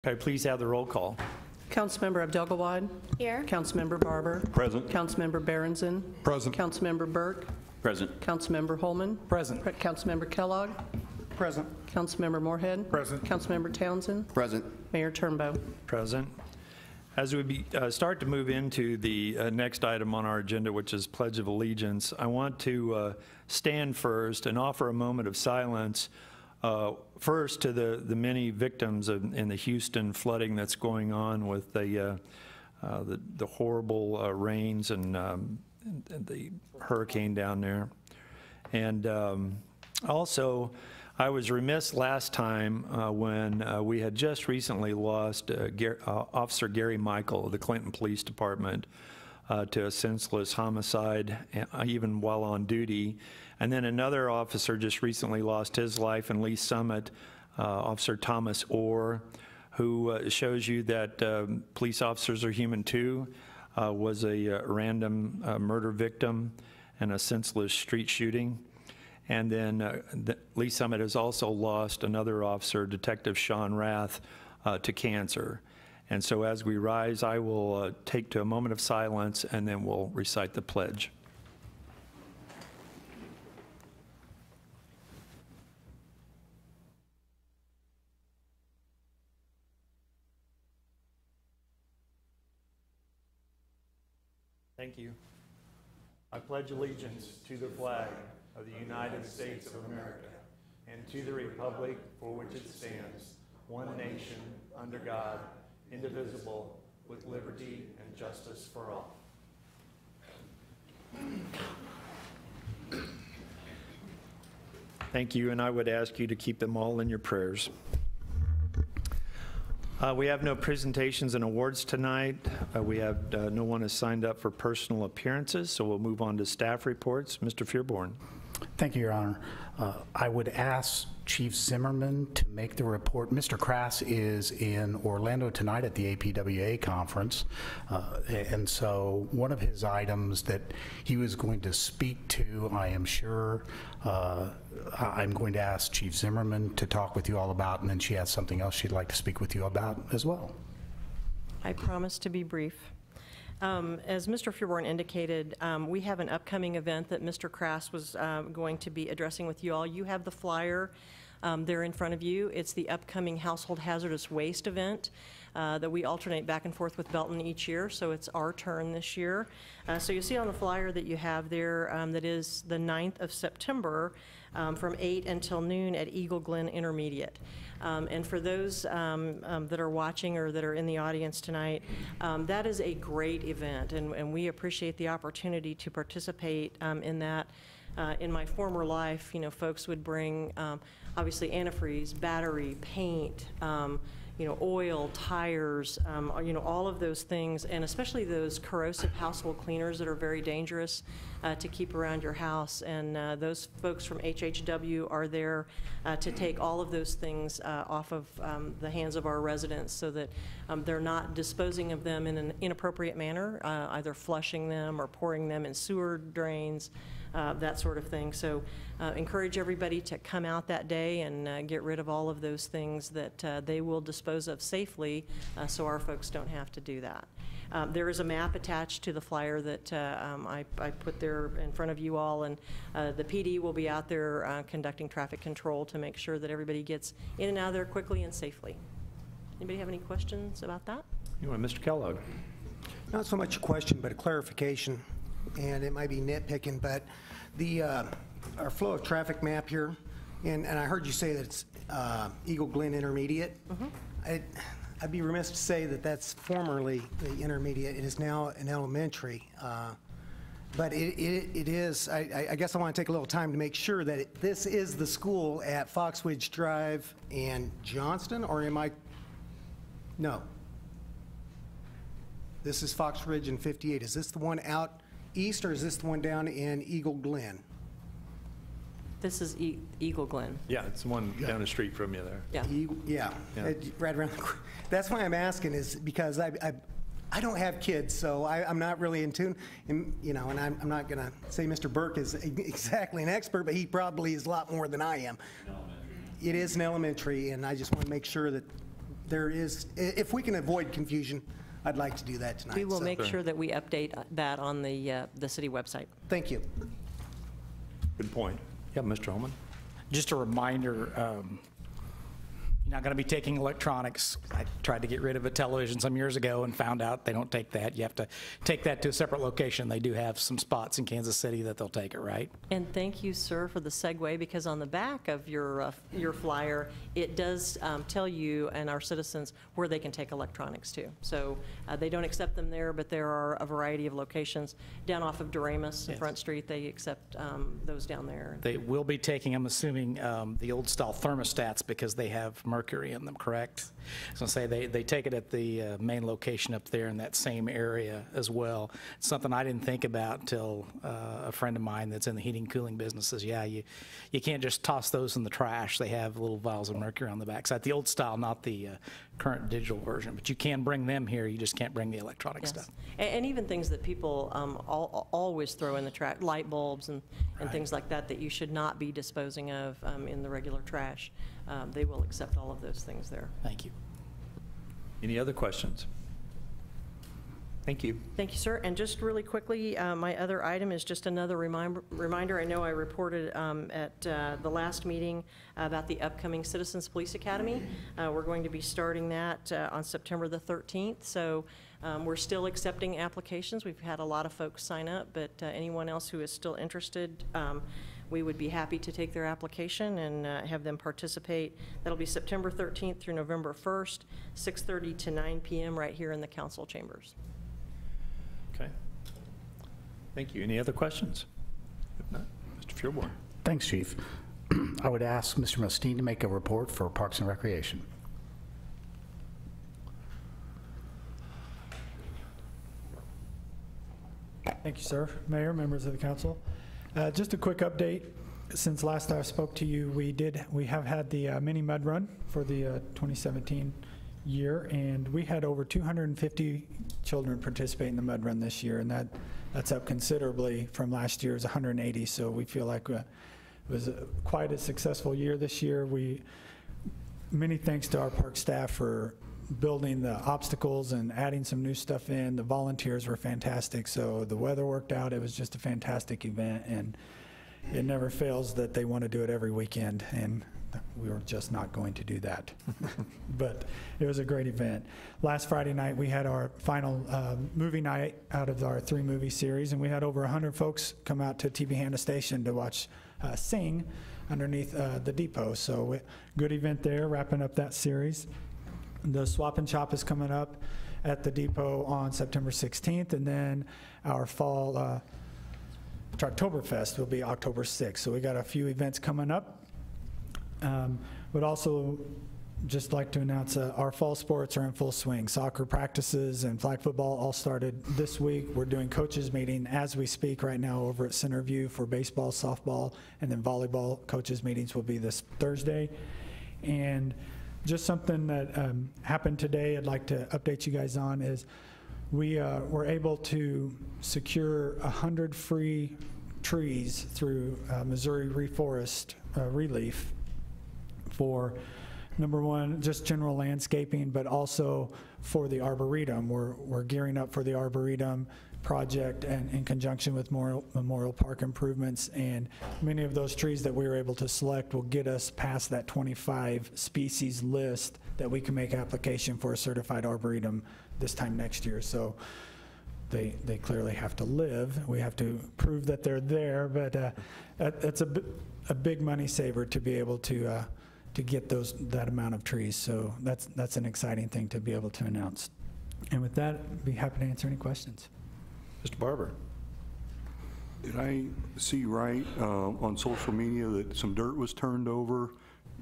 Okay, please have the roll call. Councilmember Abdelgawad. Here. Councilmember Barber. Present. Councilmember Berenson. Present. Councilmember Burke. Present. Councilmember Holman. Present. Councilmember Kellogg. Present. Councilmember Moorhead. Present. Councilmember Townsend. Present. Mayor Turnbow. Present. As we start to move into the next item on our agenda, which is Pledge of Allegiance, I want to stand first and offer a moment of silence first to the many victims in the Houston flooding that's going on with the horrible rains and the hurricane down there. And also, I was remiss last time when we had just recently lost Officer Gary Michael of the Clinton Police Department to a senseless homicide, even while on duty. And then another officer just recently lost his life in Lee Summit, Officer Thomas Orr, who shows you that police officers are human too, was a random murder victim and a senseless street shooting. And then Lee Summit has also lost another officer, Detective Sean Rath, to cancer. And so as we rise, I will take to a moment of silence, and then we'll recite the pledge. Thank you. I pledge allegiance to the flag of the United States of America and to the republic for which it stands, one nation, under God, indivisible, with liberty and justice for all. Thank you, and I would ask you to keep them all in your prayers. We have no presentations and awards tonight. We have no one has signed up for personal appearances, so we'll move on to staff reports. Mr. Fearborn. Thank you, Your Honor. I would ask Chief Zimmerman to make the report. Mr. Crass is in Orlando tonight at the APWA conference, and so one of his items that he was going to speak to, I am sure, I'm going to ask Chief Zimmerman to talk with you all about, and then she has something else she'd like to speak with you about as well. I promise to be brief. As Mr. Fearborn indicated, we have an upcoming event that Mr. Crass was going to be addressing with you all. You have the flyer there in front of you. It's the upcoming Household Hazardous Waste event that we alternate back and forth with Belton each year, so it's our turn this year. So you see on the flyer that you have there that is the 9th of September from 8 until noon at Eagle Glen Intermediate. And for those that are watching or that are in the audience tonight, that is a great event, and we appreciate the opportunity to participate in that. In my former life, you know, folks would bring obviously antifreeze, battery, paint, you know, oil, tires, you know, all of those things, and especially those corrosive household cleaners that are very dangerous to keep around your house. And those folks from HHW are there to take all of those things off of the hands of our residents so that they're not disposing of them in an inappropriate manner, either flushing them or pouring them in sewer drains, that sort of thing. So encourage everybody to come out that day and get rid of all of those things that they will dispose of safely so our folks don't have to do that. There is a map attached to the flyer that I put there in front of you all, and the PD will be out there conducting traffic control to make sure that everybody gets in and out of there quickly and safely. Anybody have any questions about that? You want Mr. Kellogg? Not so much a question, but a clarification, and it might be nitpicking, but the our flow of traffic map here, and I heard you say that it's Eagle Glen Intermediate. Mm-hmm. I'd be remiss to say that that's formerly the intermediate. It is now an elementary, but it is, I guess I want to take a little time to make sure that this is the school at Foxwoods Drive and Johnston, or am I, no. This is Fox Ridge and 58. Is this the one out east, or is this the one down in Eagle Glen? This is Eagle Glen. Yeah, it's the one down the street from you there. Yeah. Yeah. Right around the, that's why I'm asking, is because I don't have kids, so I'm not really in tune. And, you know, and I'm not going to say Mr. Burke is exactly an expert, but he probably is a lot more than I am. It is an elementary, and I just want to make sure that there is, if we can avoid confusion, I'd like to do that tonight. We will So, make sure that we update that on the city website. Thank you. Good point. Yeah, Mr. Holman? Just a reminder, you're not going to be taking electronics. I tried to get rid of a television some years ago and found out they don't take that. You have to take that to a separate location. They do have some spots in Kansas City that they'll take it, right? And thank you, sir, for the segue, because on the back of your flyer, it does tell you and our citizens where they can take electronics to. So they don't accept them there, but there are a variety of locations. Down off of Doremus, Yes. Front Street, they accept those down there. They will be taking, I'm assuming, the old style thermostats because they have mercury in them, correct? I was going to say they take it at the main location up there in that same area as well. It's something I didn't think about until a friend of mine that's in the heating cooling business says, yeah, you can't just toss those in the trash. They have little vials of mercury on the backside. The old style, not the current digital version, but you can bring them here. You just can't bring the electronic Yes. stuff. And even things that people always throw in the trash, light bulbs and things like that, that you should not be disposing of in the regular trash. They will accept all of those things there. Thank you. Any other questions? Thank you. Thank you, sir. And just really quickly, my other item is just another reminder. I know I reported at the last meeting about the upcoming Citizens Police Academy. We're going to be starting that on September the 13th. So we're still accepting applications. We've had a lot of folks sign up, but anyone else who is still interested, we would be happy to take their application and have them participate. That'll be September 13th through November 1st, 6:30 to 9 p.m. right here in the council chambers. Okay. Thank you. Any other questions? If not, Mr. Fuhrborn. Thanks, Chief. I would ask Mr. Mustine to make a report for Parks and Recreation. Thank you, sir. Mayor, members of the council. Just a quick update. Since last I spoke to you, we have had the mini mud run for the 2017 year, and we had over 250 children participate in the mud run this year, and that's up considerably from last year's 180. So we feel like it was quite a successful year this year. Many thanks to our park staff for building the obstacles and adding some new stuff in. The volunteers were fantastic, so the weather worked out. It was just a fantastic event, and it never fails that they want to do it every weekend, and we were just not going to do that. But it was a great event. Last Friday night, we had our final movie night out of our 3-movie series, and we had over 100 folks come out to TV Hanna Station to watch Sing underneath the depot. So good event there, wrapping up that series. The Swap and Shop is coming up at the depot on September 16th, and then our fall Oktoberfest will be October 6th. So we got a few events coming up. Would also just like to announce our fall sports are in full swing. Soccer practices and flag football all started this week. We're doing coaches meeting as we speak right now over at Centerview for baseball, softball, and then volleyball coaches meetings will be this Thursday. And just something that happened today I'd like to update you guys on is we were able to secure 100 free trees through Missouri Reforest Relief for, number one, just general landscaping, but also for the Arboretum. We're gearing up for the Arboretum project and in conjunction with Memorial Park improvements, and many of those trees that we were able to select will get us past that 25 species list that we can make application for a certified Arboretum this time next year. So they clearly have to live. We have to prove that they're there, but that's a big money saver to be able to get that amount of trees. So that's an exciting thing to be able to announce. And with that, I'd be happy to answer any questions. Mr. Barber. Did I see right on social media that some dirt was turned over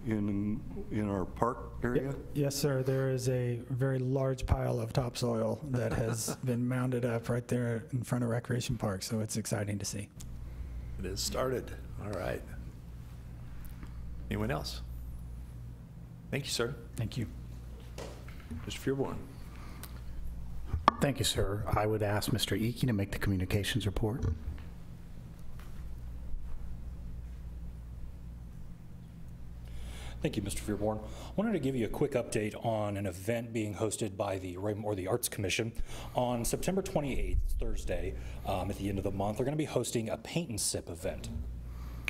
in our park area? Yes, sir. There is a very large pile of topsoil that has been mounded up right there in front of Recreation Park, so it's exciting to see. It has started. All right. Anyone else? Thank you, sir. Thank you. Mr. Fuhrborn. Thank you, sir. I would ask Mr. Eakey to make the communications report. Thank you, Mr. Fearborn. I wanted to give you a quick update on an event being hosted by the Arts Commission. On September 28th, Thursday, at the end of the month, they're going to be hosting a paint and sip event.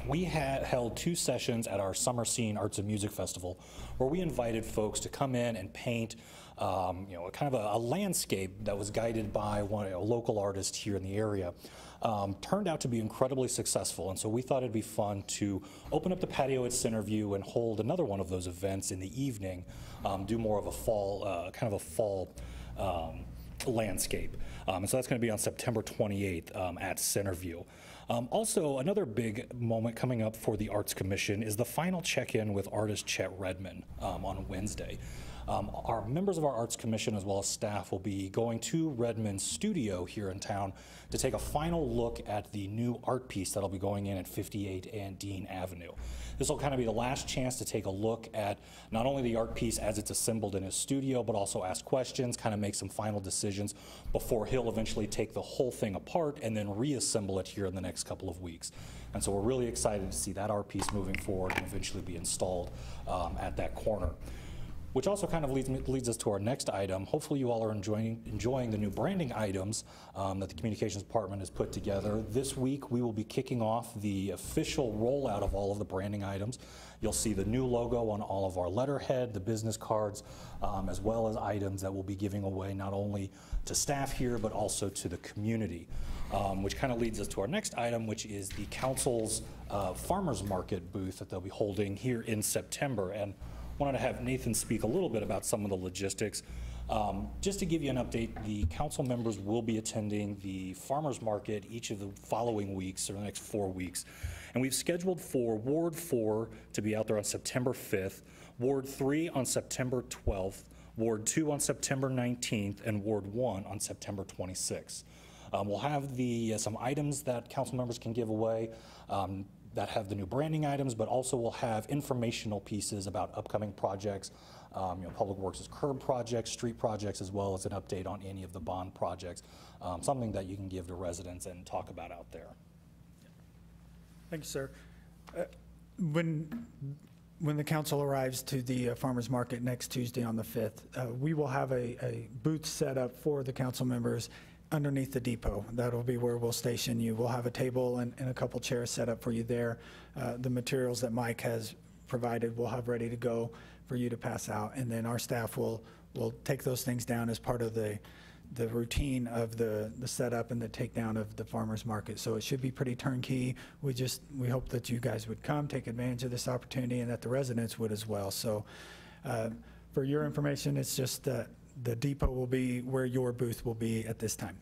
We had held 2 sessions at our Summer Scene Arts and Music Festival where we invited folks to come in and paint kind of a landscape that was guided by a local artist here in the area. Turned out to be incredibly successful, and so we thought it'd be fun to open up the patio at Centerview and hold another one of those events in the evening, do more of a fall, landscape. And so that's going to be on September 28th at Centerview. Also, another big moment coming up for the Arts Commission is the final check-in with artist Chet Redman on Wednesday. Our members of our Arts Commission as well as staff will be going to Redman's studio here in town to take a final look at the new art piece that'll be going in at 58 and Dean Avenue. This will kind of be the last chance to take a look at not only the art piece as it's assembled in his studio, but also ask questions, kind of make some final decisions before he'll eventually take the whole thing apart and then reassemble it here in the next couple of weeks. And so we're really excited to see that art piece moving forward and eventually be installed at that corner. Which also kind of leads us to our next item. Hopefully you all are enjoying the new branding items that the Communications Department has put together. This week we will be kicking off the official rollout of all of the branding items. You'll see the new logo on all of our letterhead, the business cards, as well as items that we'll be giving away not only to staff here, but also to the community. Which kind of leads us to our next item, which is the council's farmers market booth that they'll be holding here in September. And wanted to have Nathan speak a little bit about some of the logistics. Just to give you an update, the council members will be attending the farmers market each of the following weeks, or the next 4 weeks. And we've scheduled for Ward 4 to be out there on September 5th, Ward 3 on September 12th, Ward 2 on September 19th, and Ward 1 on September 26th. We'll have some items that council members can give away that have the new branding items, but also we'll have informational pieces about upcoming projects, Public Works' curb projects, street projects, as well as an update on any of the bond projects, something that you can give to residents and talk about out there. Thank you, sir. When the council arrives to the farmers market next Tuesday on the 5th, we will have a booth set up for the council members underneath the depot. That'll be where we'll station you. We'll have a table and a couple chairs set up for you there. The materials that Mike has provided we'll have ready to go for you to pass out, and then our staff will take those things down as part of the routine of the setup and the takedown of the farmers market. So it should be pretty turnkey. We hope that you guys would come, take advantage of this opportunity, and that the residents would as well. So for your information, it's just the depot will be where your booth will be at this time.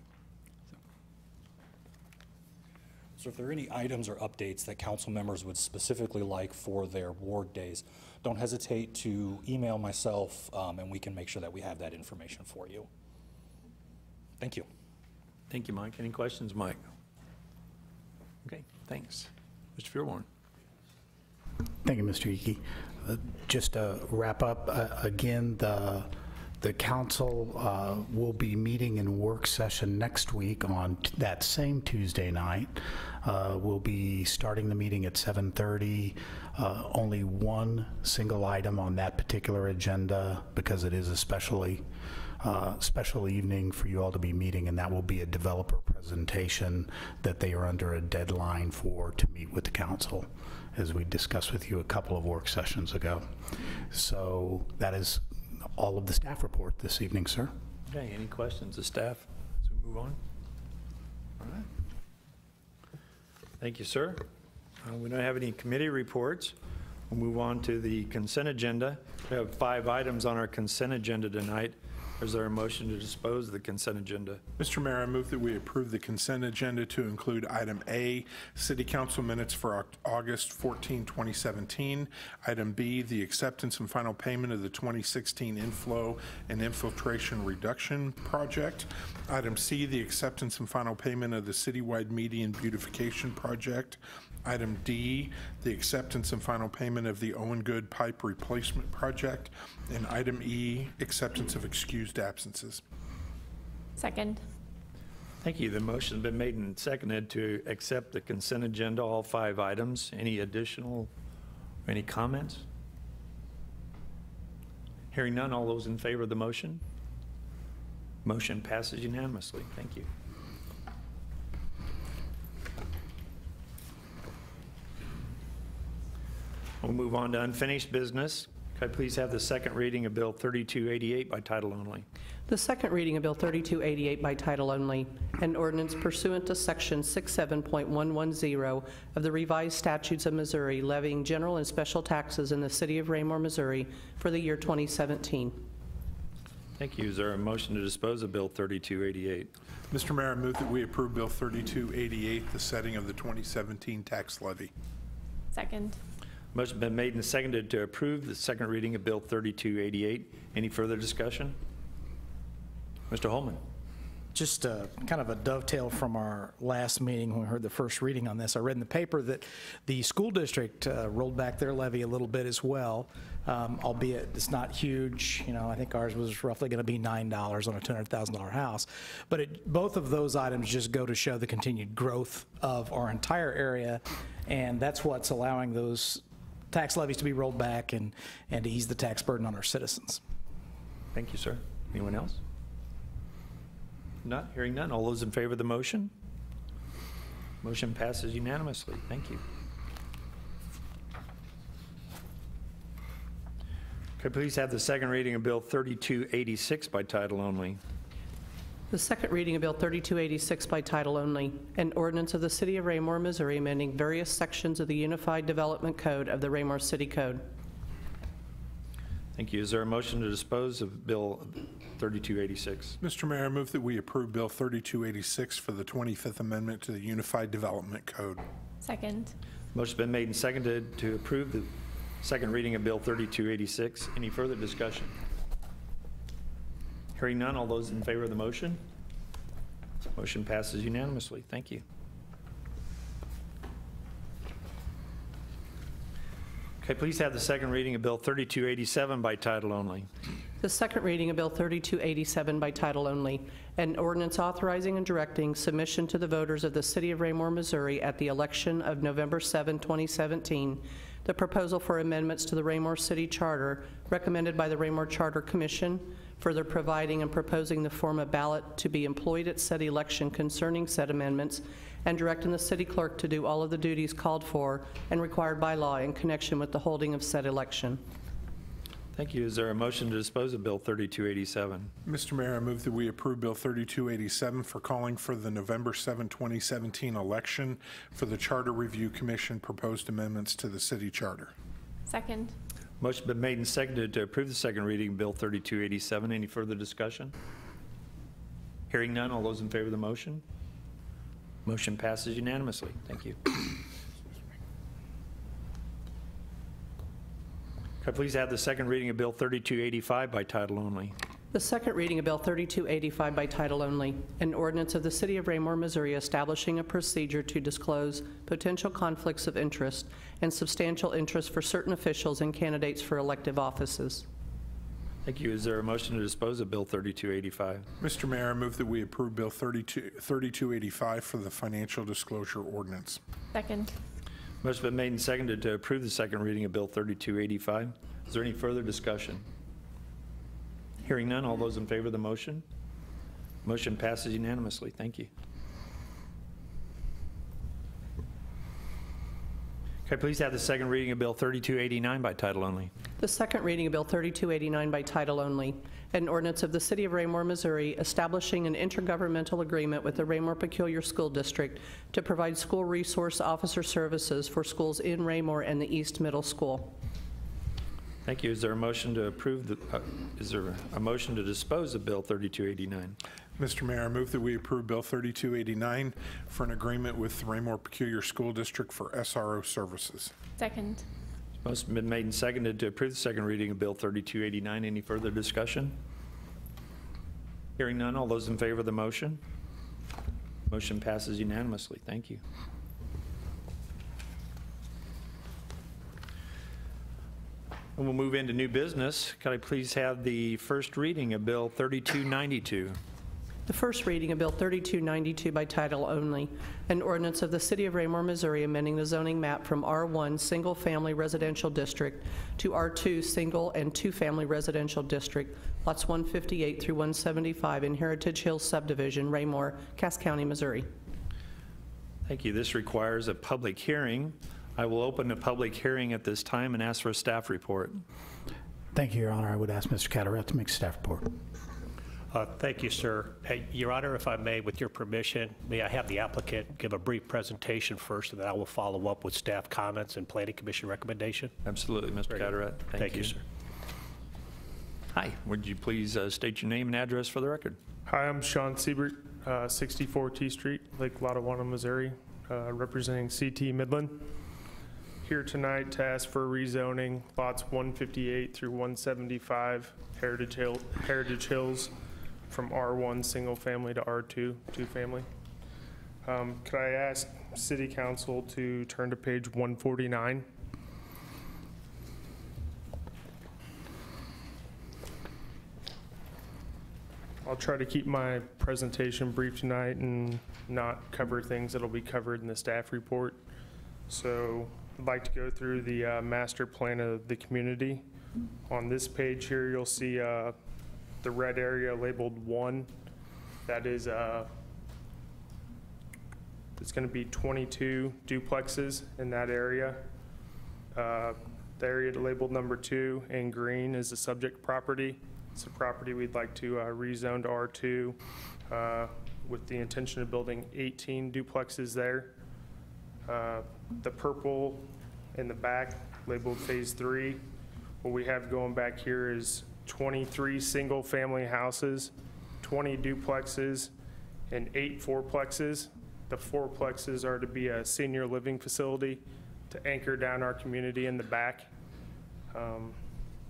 So if there are any items or updates that council members would specifically like for their ward days, don't hesitate to email myself and we can make sure that we have that information for you. Thank you. Thank you, Mike. Any questions, Mike? Okay, thanks. Mr. Fearborn. Thank you, Mr. Hickey. Just to wrap up, again, the council will be meeting in work session next week on that same Tuesday night. We'll be starting the meeting at 7:30. Only one single item on that particular agenda because it is a special evening for you all to be meeting, and that will be a developer presentation that they are under a deadline for to meet with the council, as we discussed with you a couple of work sessions ago. So that is all of the staff report this evening, sir. Okay, any questions of staff as we move on? All right. Thank you, sir. We don't have any committee reports. We'll move on to the consent agenda. We have 5 items on our consent agenda tonight. Is there a motion to dispose of the consent agenda? Mr. Mayor, I move that we approve the consent agenda to include item A, City Council minutes for August 14, 2017. Item B, the acceptance and final payment of the 2016 inflow and infiltration reduction project. Item C, the acceptance and final payment of the citywide median beautification project. Item D, the acceptance and final payment of the Owen Good pipe replacement project. And item E, acceptance of excused absences. Second. Thank you. The motion's been made and seconded to accept the consent agenda, all 5 items. Any additional, any comments? Hearing none, all those in favor of the motion? Motion passes unanimously. Thank you. We'll move on to unfinished business. Could I please have the second reading of Bill 3288 by title only? The second reading of Bill 3288 by title only, an ordinance pursuant to Section 67.110 of the revised statutes of Missouri levying general and special taxes in the city of Raymore, Missouri for the year 2017. Thank you. Is there a motion to dispose of Bill 3288? Mr. Mayor, I move that we approve Bill 3288, the setting of the 2017 tax levy. Second. Motion been made and seconded to approve the second reading of Bill 3288. Any further discussion? Mr. Holman. Just kind of a dovetail from our last meeting when we heard the first reading on this. I read in the paper that the school district rolled back their levy a little bit as well, albeit it's not huge. You know, I think ours was roughly going to be $9 on a $200,000 house. But both of those items just go to show the continued growth of our entire area, and that's what's allowing those tax levies to be rolled back and to ease the tax burden on our citizens. Thank you, sir. Anyone else? Not hearing none. All those in favor of the motion? Motion passes unanimously. Thank you. Could I please have the second reading of Bill 3286 by title only? The second reading of Bill 3286 by title only, an ordinance of the city of Raymore, Missouri amending various sections of the Unified Development Code of the Raymore City Code. Thank you. Is there a motion to dispose of Bill 3286? Mr. Mayor, I move that we approve Bill 3286 for the 25th Amendment to the Unified Development Code. Second. Motion's been made and seconded to approve the second reading of Bill 3286. Any further discussion? Hearing none, all those in favor of the motion? Motion passes unanimously. Thank you. Okay, please have the second reading of Bill 3287 by title only. The second reading of Bill 3287 by title only, an ordinance authorizing and directing submission to the voters of the city of Raymore, Missouri at the election of November 7, 2017, the proposal for amendments to the Raymore City Charter recommended by the Raymore Charter Commission, further providing and proposing the form of ballot to be employed at said election concerning said amendments, and directing the city clerk to do all of the duties called for and required by law in connection with the holding of said election. Thank you. Is there a motion to dispose of Bill 3287? Mr. Mayor, I move that we approve Bill 3287 for calling for the November 7, 2017 election for the Charter Review Commission proposed amendments to the city charter. Second. Motion been made and seconded to approve the second reading of Bill 3287. Any further discussion? Hearing none, all those in favor of the motion? Motion passes unanimously. Thank you. Could I please have the second reading of Bill 3285 by title only? The second reading of Bill 3285 by title only, an ordinance of the city of Raymore, Missouri establishing a procedure to disclose potential conflicts of interest and substantial interest for certain officials and candidates for elective offices. Thank you. Is there a motion to dispose of Bill 3285? Mr. Mayor, I move that we approve Bill 3285 for the financial disclosure ordinance. Second. Motion been made and seconded to approve the second reading of Bill 3285. Is there any further discussion? Hearing none, all those in favor of the motion? Motion passes unanimously. Thank you. Could I please have the second reading of Bill 3289 by title only? The second reading of Bill 3289 by title only, an ordinance of the city of Raymore, Missouri establishing an intergovernmental agreement with the Raymore Peculiar School District to provide school resource officer services for schools in Raymore and the East Middle School. Thank you. Is there a motion to approve the, is there a motion to dispose of Bill 3289? Mr. Mayor, I move that we approve Bill 3289 for an agreement with the Raymore Peculiar School District for SRO services. Second. Motion been made and seconded to approve the second reading of Bill 3289. Any further discussion? Hearing none, all those in favor of the motion? Motion passes unanimously. Thank you. And we'll move into new business. Could I please have the first reading of Bill 3292? The first reading of Bill 3292 by title only, an ordinance of the City of Raymore, Missouri, amending the zoning map from R1 Single Family Residential District to R2 Single and Two Family Residential District, lots 158 through 175 in Heritage Hills Subdivision, Raymore, Cass County, Missouri. Thank you. This requires a public hearing. I will open a public hearing at this time and ask for a staff report. Thank you, Your Honor. I would ask Mr. Carteret to make a staff report. Thank you, sir. Hey, Your Honor, if I may, with your permission, may I have the applicant give a brief presentation first, and then I will follow up with staff comments and Planning Commission recommendation? Absolutely, Mr. Carteret. Thank you, sir. Hi, would you please state your name and address for the record? Hi, I'm Sean Siebert, 64 T Street, Lake Lotawana, Missouri, representing CT Midland. Here tonight to ask for rezoning lots 158 through 175 Heritage Hills from R1 single family to R2 two family. Could I ask City Council to turn to page 149? I'll try to keep my presentation brief tonight and not cover things that'll be covered in the staff report. So I'd like to go through the master plan of the community. On this page here, you'll see the red area labeled 1. That is, it's going to be 22 duplexes in that area. The area labeled number 2 in green is the subject property. It's a property we'd like to rezone to R2 with the intention of building 18 duplexes there. The purple in the back labeled phase 3. What we have going back here is 23 single family houses, 20 duplexes, and 8 fourplexes. The fourplexes are to be a senior living facility to anchor down our community in the back.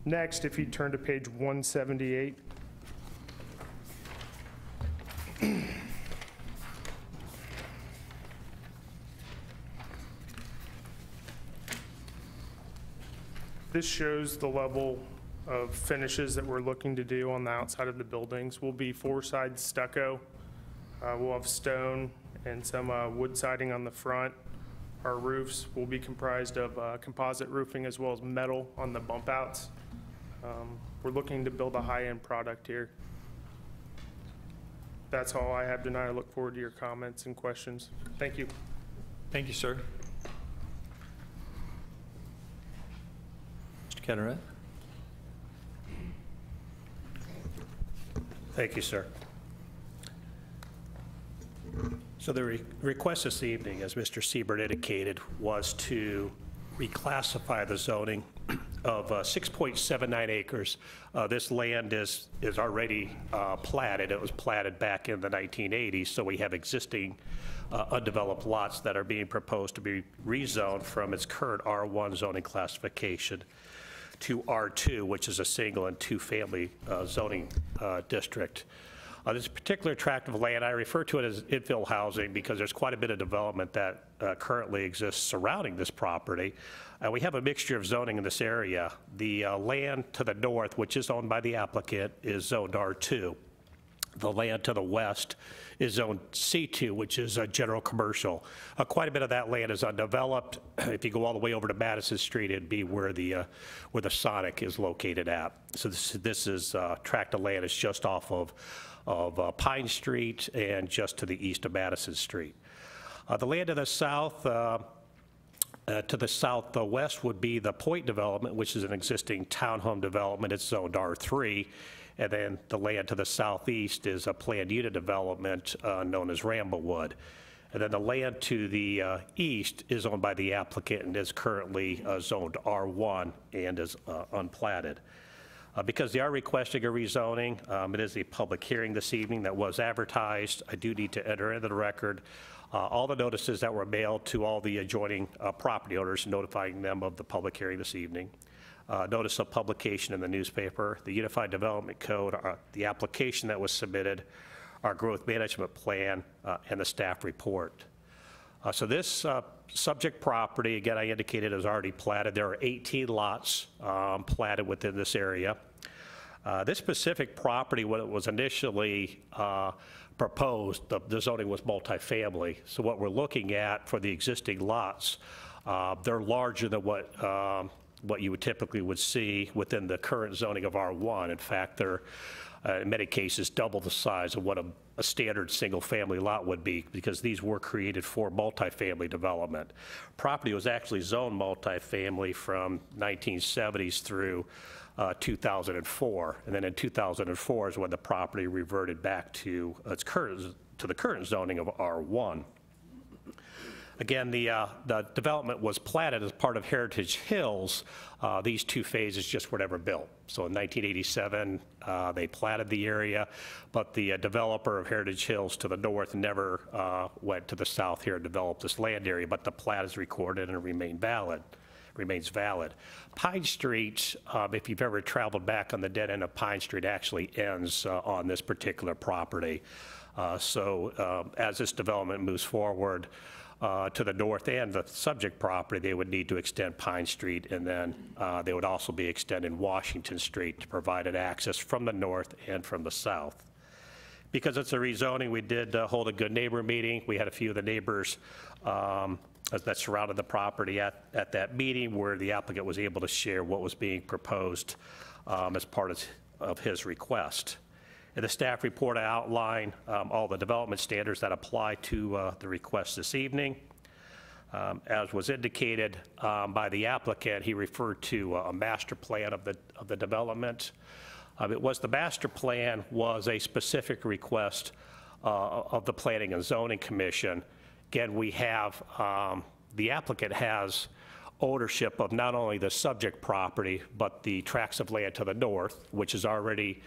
Next, if you turn to page 178. This shows the level of finishes that we're looking to do on the outside of the buildings. We'll be 4-side stucco. We'll have stone and some wood siding on the front. Our roofs will be comprised of composite roofing as well as metal on the bump outs. We're looking to build a high-end product here. That's all I have tonight. I look forward to your comments and questions. Thank you. Thank you, sir. Mr. Carteret? Thank you, sir. So the request this evening, as Mr. Siebert indicated, was to reclassify the zoning of 6.79 acres. This land is already platted. It was platted back in the 1980s, so we have existing undeveloped lots that are being proposed to be rezoned from its current R1 zoning classification to R2, which is a single and two family zoning district. This particular tract of land, I refer to it as infill housing because there's quite a bit of development that currently exists surrounding this property. We have a mixture of zoning in this area. The land to the north, which is owned by the applicant, is zoned R2. The land to the west is zoned C2, which is general commercial. Quite a bit of that land is undeveloped. If you go all the way over to Madison Street, it'd be where the Sonic is located at. So this is tract of land is just off of Pine Street and just to the east of Madison Street. The land to the south, to the southwest would be the Point development, which is an existing townhome development. It's zoned R3. And then the land to the southeast is a planned unit development known as Ramblewood. And then the land to the east is owned by the applicant and is currently zoned R1 and is unplatted. Because they are requesting a rezoning, it is a public hearing this evening that was advertised. I do need to enter into the record all the notices that were mailed to all the adjoining property owners, notifying them of the public hearing this evening. Notice of publication in the newspaper, the Unified Development Code, the application that was submitted, our growth management plan, and the staff report. So this subject property, again, I indicated is already platted. There are 18 lots platted within this area. This specific property, when it was initially proposed, the zoning was multifamily. So what we're looking at for the existing lots, they're larger than what you would typically would see within the current zoning of R1. In fact, they're in many cases double the size of what a standard single-family lot would be, because these were created for multifamily development. Property was actually zoned multifamily from 1970s through 2004, and then in 2004 is when the property reverted back to the current zoning of R1. Again, the development was platted as part of Heritage Hills. These two phases just were never built. So in 1987, they platted the area, but the developer of Heritage Hills to the north never went to the south here and developed this land area, but the plat is recorded and remains valid. Pine Street, if you've ever traveled back on the dead end of Pine Street, actually ends on this particular property. So as this development moves forward, to the north and the subject property, they would need to extend Pine Street, and then they would also be extending Washington Street to provide an access from the north and from the south. Because it's a rezoning, we did hold a good neighbor meeting. We had a few of the neighbors that surrounded the property at that meeting, where the applicant was able to share what was being proposed as part of his request. In the staff report, I outline all the development standards that apply to the request this evening. As was indicated by the applicant, he referred to a master plan of the development. The master plan was a specific request of the Planning and Zoning Commission. Again, we have, the applicant has ownership of not only the subject property, but the tracts of land to the north, which is already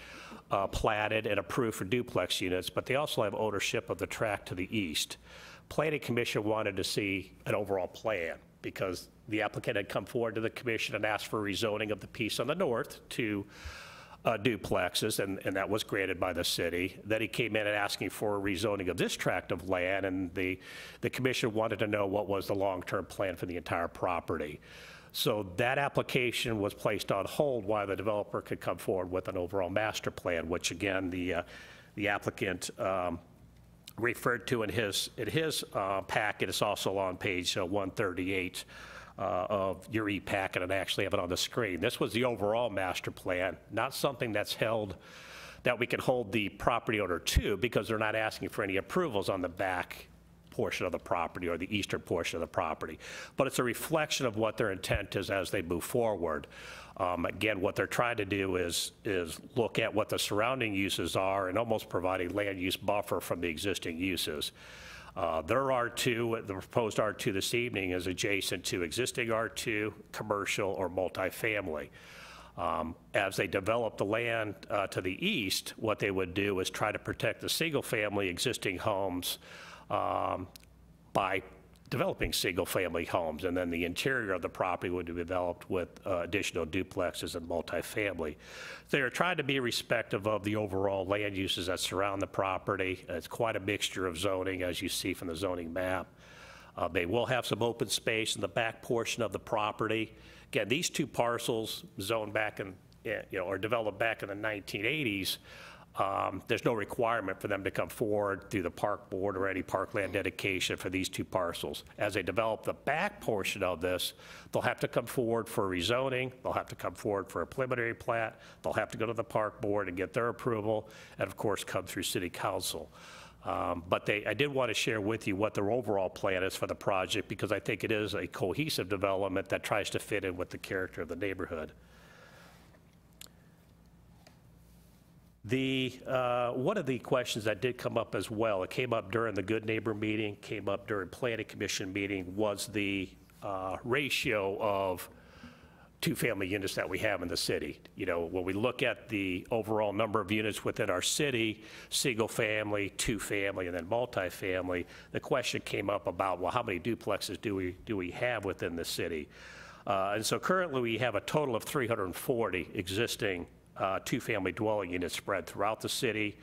platted and approved for duplex units, but they also have ownership of the tract to the east. Planning Commission wanted to see an overall plan, because the applicant had come forward to the commission and asked for rezoning of the piece on the north to duplexes, and that was granted by the city. Then he came in and asking for a rezoning of this tract of land, and the commission wanted to know what was the long-term plan for the entire property. So that application was placed on hold while the developer could come forward with an overall master plan, which again, the applicant referred to in his packet. It's also on page 138 of your e-packet, and I actually have it on the screen. This was the overall master plan, not something that's held, that we can hold the property owner to, because they're not asking for any approvals on the back portion of the property or the eastern portion of the property. But it's a reflection of what their intent is as they move forward. Again, what they're trying to do is look at what the surrounding uses are and almost provide a land use buffer from the existing uses. Their R2, the proposed R2 this evening, is adjacent to existing R2, commercial or multifamily. As they develop the land to the east, what they would do is try to protect the single-family existing homes by developing single-family homes, and then the interior of the property would be developed with additional duplexes and multifamily. They are trying to be respectful of the overall land uses that surround the property. It's quite a mixture of zoning, as you see from the zoning map. They will have some open space in the back portion of the property. Again, these two parcels zoned back in, or developed back in the 1980s. There's no requirement for them to come forward through the park board or any parkland dedication for these two parcels. As they develop the back portion of this, they'll have to come forward for rezoning, they'll have to come forward for a preliminary plat, they'll have to go to the park board and get their approval, and of course come through city council. But I did want to share with you what their overall plan is for the project, because I think it is a cohesive development that tries to fit in with the character of the neighborhood. One of the questions that did come up as well, it came up during the Good Neighbor meeting, came up during Planning Commission meeting, was the ratio of two-family units that we have in the city. When we look at the overall number of units within our city, single-family, two-family, and then multifamily, the question came up about, well, how many duplexes do we have within the city? And so currently we have a total of 340 existing two-family dwelling units spread throughout the city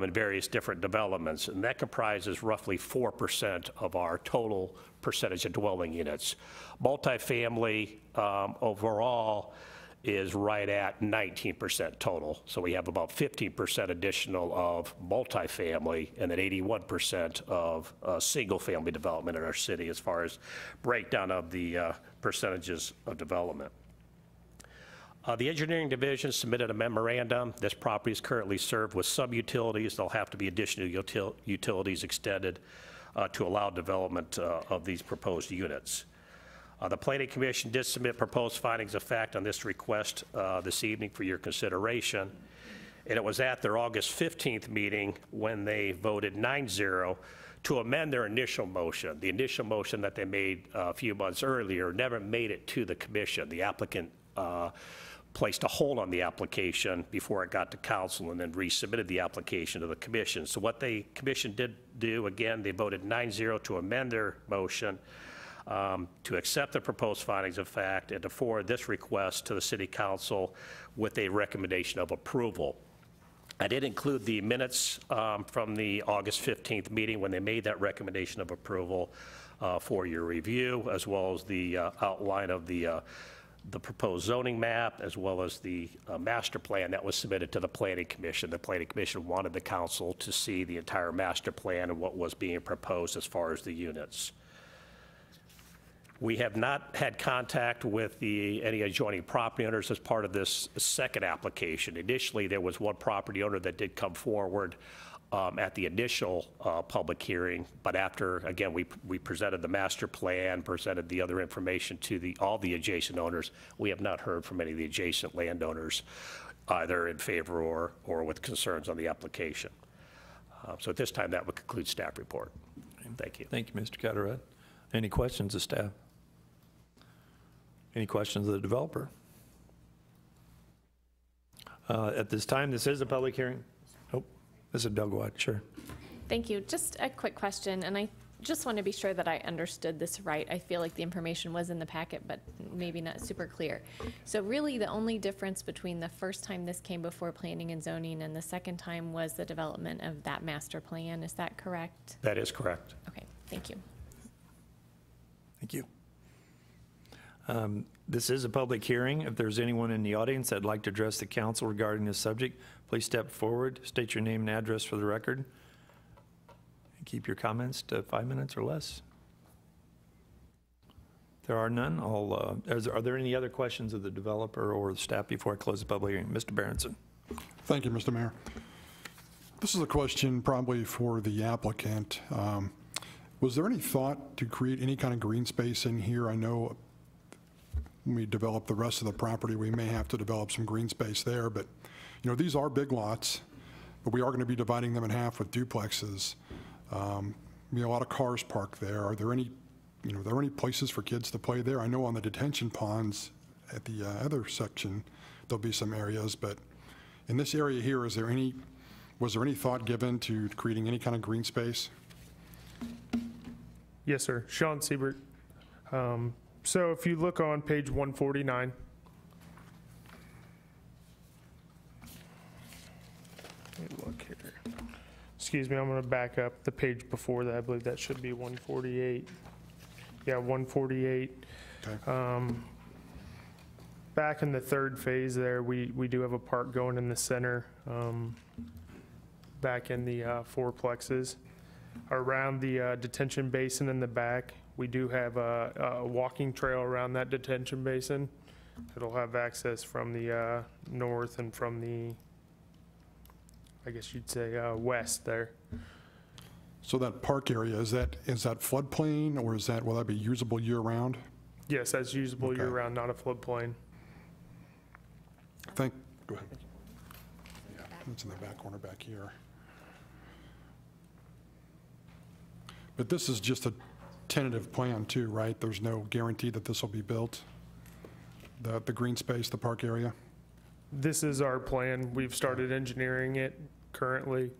in various different developments, and that comprises roughly 4% of our total percentage of dwelling units. Multifamily overall is right at 19% total. So we have about 15% additional of multifamily and then 81% of single-family development in our city as far as breakdown of the percentages of development. The engineering division submitted a memorandum. This property is currently served with some utilities. There'll have to be additional utilities extended to allow development of these proposed units. The Planning Commission did submit proposed findings of fact on this request this evening for your consideration. And it was at their August 15th meeting when they voted 9-0 to amend their initial motion. The initial motion that they made a few months earlier never made it to the commission. The applicant placed a hold on the application before it got to council and then resubmitted the application to the commission. So what the commission did do, again, they voted 9-0 to amend their motion to accept the proposed findings of fact and to forward this request to the city council with a recommendation of approval. I did include the minutes from the August 15th meeting when they made that recommendation of approval for your review, as well as the outline of the proposed zoning map, as well as the master plan that was submitted to the Planning Commission. The Planning Commission wanted the council to see the entire master plan and what was being proposed as far as the units. We have not had contact with any adjoining property owners as part of this second application. Initially, there was one property owner that did come forward at the initial public hearing, but after, again, we presented the master plan, presented the other information to all the adjacent owners. We have not heard from any of the adjacent landowners, either in favor or with concerns on the application. So at this time, that would conclude staff report. Thank you. Thank you, Mr. Carteret. Any questions of staff? Any questions of the developer? At this time, this is a public hearing. Oh, this is Doug White, sure. Thank you. Just a quick question, and I just want to be sure that I understood this right. I feel like the information was in the packet, but maybe not super clear. So really, the only difference between the first time this came before Planning and Zoning and the second time was the development of that master plan. Is that correct? That is correct. Okay, thank you. Thank you. This is a public hearing. If there's anyone in the audience that'd like to address the council regarding this subject, please step forward, state your name and address for the record, and keep your comments to 5 minutes or less. If there are none, are there any other questions of the developer or the staff before I close the public hearing? Mr. Berenson. Thank you, Mr. Mayor. This is a question probably for the applicant. Was there any thought to create any kind of green space in here? I know when we develop the rest of the property, we may have to develop some green space there, but you know, these are big lots, but we are going to be dividing them in half with duplexes. A lot of cars parked there. Are there any, places for kids to play there? I know on the detention ponds at the other section, there'll be some areas, but in this area here, was there any thought given to creating any kind of green space? Yes, sir. Sean Siebert. So if you look on page 149, let me look here. Excuse me, I'm going to back up the page before that. I believe that should be 148. Yeah, 148. Okay. Back in the third phase there, we do have a park going in the center, back in the fourplexes. Around the detention basin in the back, we do have a walking trail around that detention basin. It'll have access from the north and from the, I guess you'd say, west there. So that park area, is that floodplain, or will that be usable year-round? Yes, that's usable year-round, not a floodplain. Go ahead. Yeah, it's in the back corner back here. But this is just a tentative plan too, right? There's no guarantee that this will be built, the green space, the park area? This is our plan. We've started engineering it currently.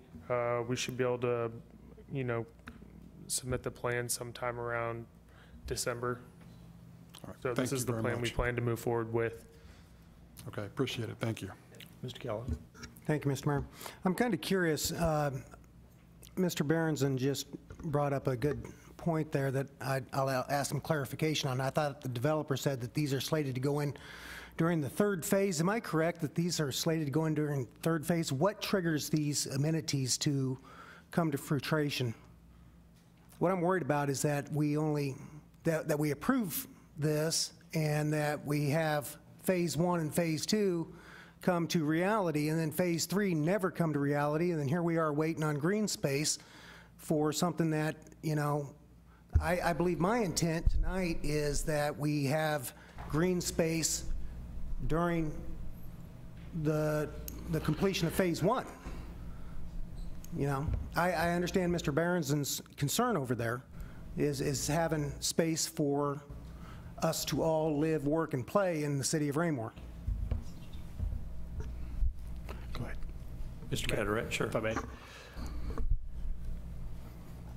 We should be able to, submit the plan sometime around December. All right. So this is the plan we plan to move forward with. Okay, appreciate it. Thank you. Mr. Keller. Thank you, Mr. Mayor. I'm kind of curious. Mr. Berenson just brought up a good point there that I'll ask some clarification on. I thought the developer said that these are slated to go in during the third phase. Am I correct that these are slated to go in during third phase? What triggers these amenities to come to fruition? What I'm worried about is that we approve this and that we have phase 1 and phase 2 come to reality, and then phase 3 never come to reality, and then here we are waiting on green space for something that, you know, I believe my intent tonight is that we have green space during the completion of phase 1. You know, I understand Mr. Behrenson's concern over there is having space for us to all live, work, and play in the city of Raymore. Go ahead. Mr. Carteret, sure. If I may.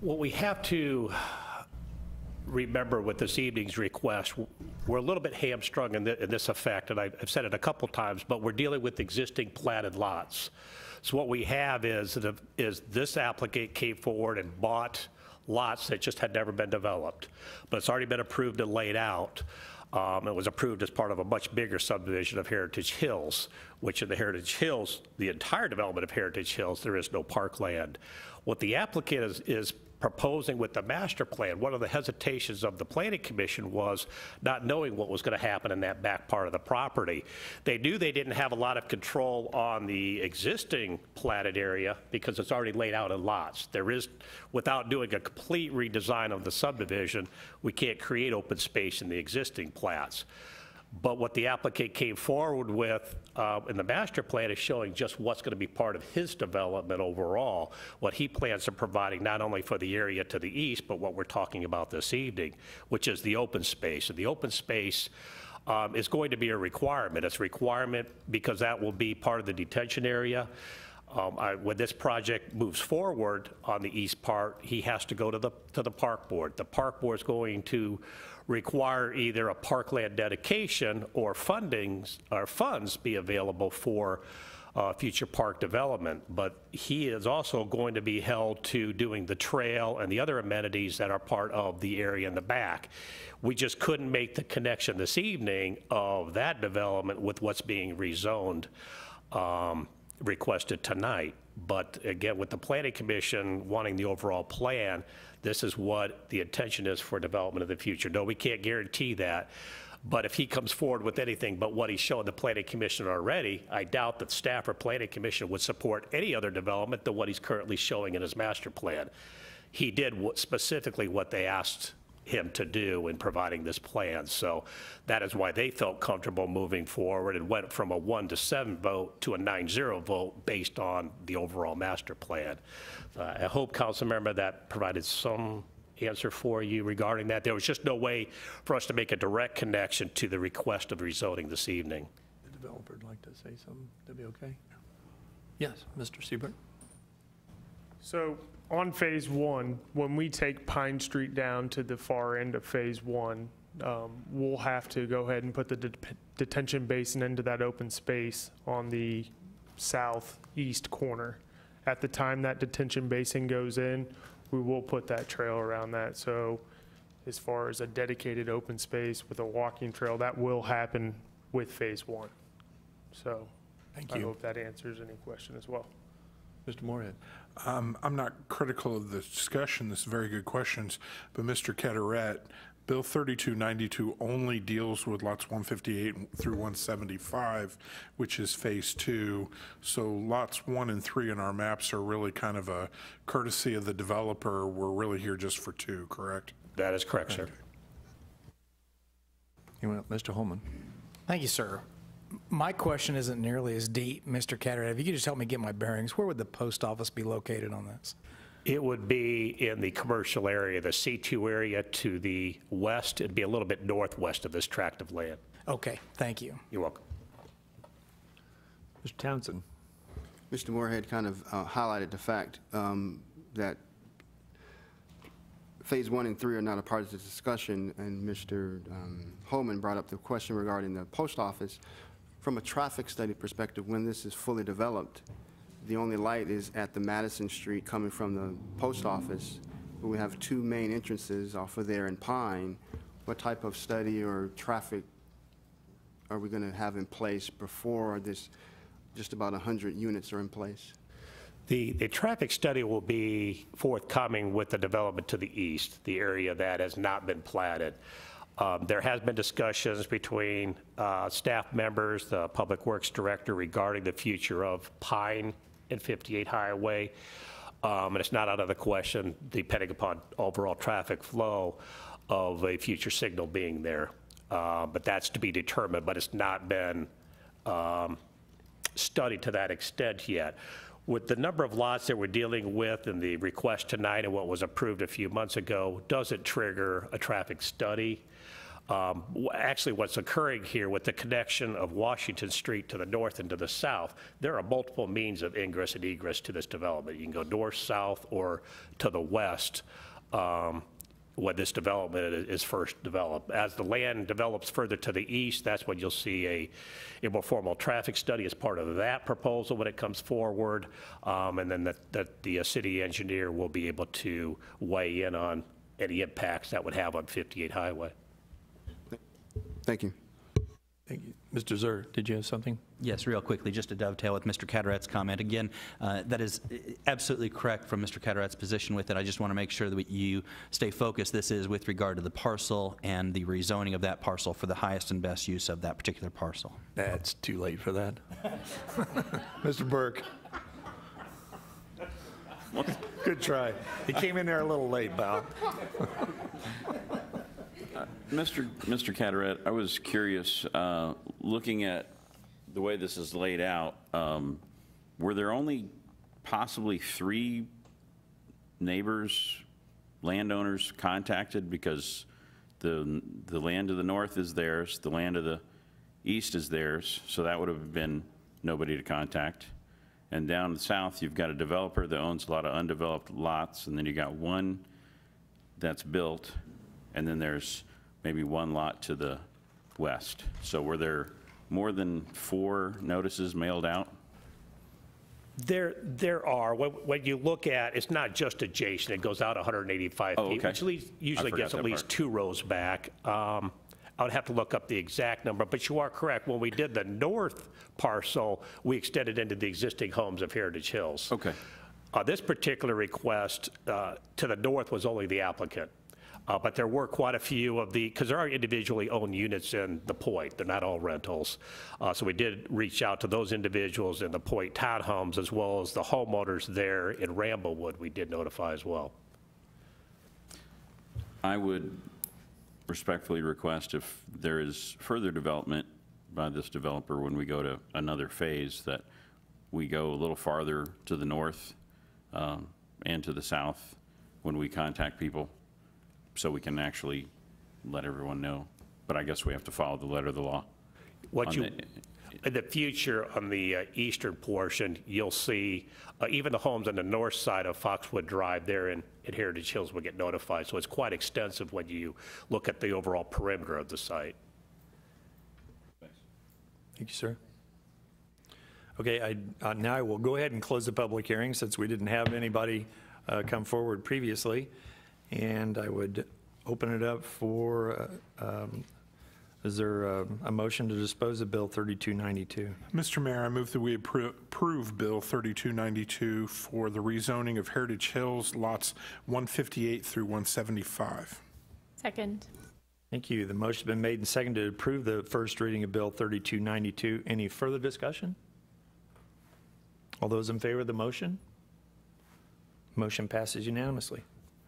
What we have to remember with this evening's request, we're a little bit hamstrung in this effect, and I've said it a couple times, but we're dealing with existing platted lots. So what we have is this applicant came forward and bought lots that just had never been developed, but it's already been approved and laid out. It was approved as part of a much bigger subdivision of Heritage Hills, which in the Heritage Hills, the entire development of Heritage Hills, there is no parkland. What the applicant is proposing with the master plan, one of the hesitations of the Planning Commission was not knowing what was going to happen in that back part of the property. They knew they didn't have a lot of control on the existing platted area because it's already laid out in lots. There is, without doing a complete redesign of the subdivision, we can't create open space in the existing plats. But what the applicant came forward with in the master plan is showing just what's going to be part of his development overall, what he plans on providing not only for the area to the east, but what we're talking about this evening, which is the open space. And the open space is going to be a requirement. It's a requirement because that will be part of the detention area. When this project moves forward on the east part, he has to go to the park board. The park board is going to require either a parkland dedication or fundings or funds be available for future park development. But he is also going to be held to doing the trail and the other amenities that are part of the area in the back. We just couldn't make the connection this evening of that development with what's being rezoned requested tonight. But again, with the Planning Commission wanting the overall plan, this is what the intention is for development of the future. No, we can't guarantee that, but if he comes forward with anything but what he's shown the Planning Commission already, I doubt that staff or Planning Commission would support any other development than what he's currently showing in his master plan. He did specifically what they asked him to do in providing this plan. So that is why they felt comfortable moving forward and went from a 1-7 vote to a 9-0 vote based on the overall master plan. I hope, Council Member, that provided some answer for you regarding that. There was just no way for us to make a direct connection to the request of rezoning this evening. The developer would like to say something. That'd be okay? Yes, Mr. Siebert. So on phase 1, when we take Pine Street down to the far end of phase 1, we'll have to go ahead and put the detention basin into that open space on the southeast corner. At the time that detention basin goes in, we will put that trail around that. So as far as a dedicated open space with a walking trail, that will happen with phase 1. So Thank I you. hope that answers any question as well. Mr. Moorhead. I'm not critical of the discussion. This is very good questions. But Mr. Carteret, Bill 3292 only deals with lots 158 through 175, which is phase 2. So lots 1 and 3 in our maps are really kind of a courtesy of the developer. We're really here just for 2, correct? That is correct, sir. Mr. Holman. Thank you, sir. My question isn't nearly as deep, Mr. Carteret. If you could just help me get my bearings, where would the post office be located on this? It would be in the commercial area, the C2 area to the west. It'd be a little bit northwest of this tract of land. Okay, thank you. You're welcome. Mr. Townsend. Mr. Moorhead kind of highlighted the fact that phase 1 and 3 are not a part of the discussion, and Mr. Holman brought up the question regarding the post office. From a traffic study perspective, when this is fully developed, the only light is at the Madison Street coming from the post office, but we have 2 main entrances off of there in Pine. What type of study or traffic are we going to have in place before this, just about 100 units are in place? The traffic study will be forthcoming with the development to the east, the area that has not been platted. There has been discussions between staff members, the Public Works Director regarding the future of Pine and 58 Highway. And it's not out of the question, depending upon overall traffic flow, of a future signal being there. But that's to be determined, but it's not been studied to that extent yet. With the number of lots that we're dealing with and the request tonight and what was approved a few months ago, doesn't trigger a traffic study. Actually, what's occurring here with the connection of Washington Street to the north and to the south, there are multiple means of ingress and egress to this development. You can go north, south, or to the west when this development is first developed. As the land develops further to the east, that's when you'll see a more formal traffic study as part of that proposal when it comes forward, and then the city engineer will be able to weigh in on any impacts that would have on 58 Highway. Thank you. Thank you. Mr. Zur, did you have something? Yes, real quickly, just to dovetail with Mr. Cataret's comment. Again, that is absolutely correct from Mr. Cataret's position with it. I just want to make sure that you stay focused. This is with regard to the parcel and the rezoning of that parcel for the highest and best use of that particular parcel. That's too late for that. Mr. Burke. Good try. He came in there a little late, Bob. Mr. Cataret, I was curious, looking at the way this is laid out, were there only possibly 3 neighbors, landowners contacted because the land to the north is theirs, the land to the east is theirs, so that would have been nobody to contact. And down the south, you've got a developer that owns a lot of undeveloped lots, and then you got one that's built, and then there's maybe 1 lot to the west. So were there more than 4 notices mailed out? There are. When you look at, it's not just adjacent, it goes out 185 feet, which usually gets at least 2 rows back. I would have to look up the exact number, but you are correct. When we did the north parcel, we extended into the existing homes of Heritage Hills. Okay. This particular request to the north was only the applicant. But there were quite a few of because there are individually owned units in the Point. They're not all rentals. So we did reach out to those individuals in the Point townhomes as well as the homeowners there in Ramblewood we did notify as well. I would respectfully request if there is further development by this developer when we go to another phase that we go a little farther to the north and to the south when we contact people, so we can actually let everyone know. But I guess we have to follow the letter of the law. In the future, on the eastern portion, you'll see even the homes on the north side of Foxwood Drive there in Heritage Hills will get notified. So it's quite extensive when you look at the overall perimeter of the site. Thank you, sir. Okay, now I will go ahead and close the public hearing since we didn't have anybody come forward previously. And I would open it up for, is there a motion to dispose of Bill 3292? Mr. Mayor, I move that we approve Bill 3292 for the rezoning of Heritage Hills, lots 158 through 175. Second. Thank you. The motion's been made and seconded to approve the first reading of Bill 3292. Any further discussion? All those in favor of the motion? Motion passes unanimously.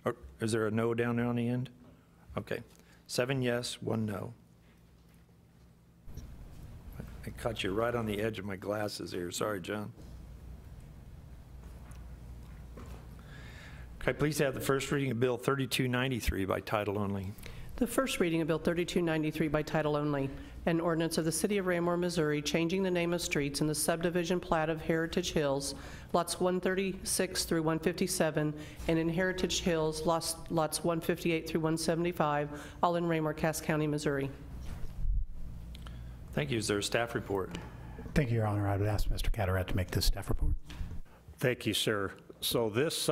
Or is there a no down there on the end? Okay. 7 yes, 1 no. I caught you right on the edge of my glasses here. Sorry, John. Could I please have the first reading of Bill 3293 by title only? The first reading of Bill 3293 by title only, an ordinance of the City of Raymore, Missouri, changing the name of streets in the subdivision plat of Heritage Hills, lots 136 through 157, and in Heritage Hills, lots 158 through 175, all in Raymore, Cass County, Missouri. Thank you. Is there a staff report? Thank you, Your Honor. I would ask Mr. Cataret to make this staff report. Thank you, sir. So this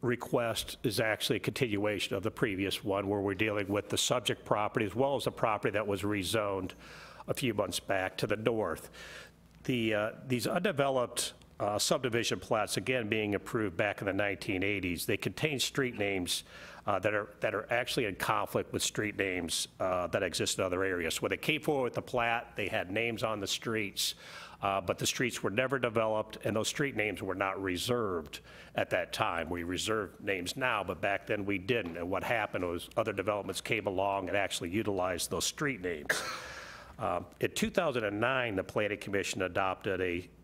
request is actually a continuation of the previous one where we're dealing with the subject property as well as the property that was rezoned a few months back to the north. These undeveloped subdivision plats, again, being approved back in the 1980s, they contain street names that are actually in conflict with street names that exist in other areas. When they came forward with the plat, they had names on the streets, but the streets were never developed, and those street names were not reserved at that time. We reserve names now, but back then we didn't. And what happened was other developments came along and actually utilized those street names. In 2009, the Planning Commission adopted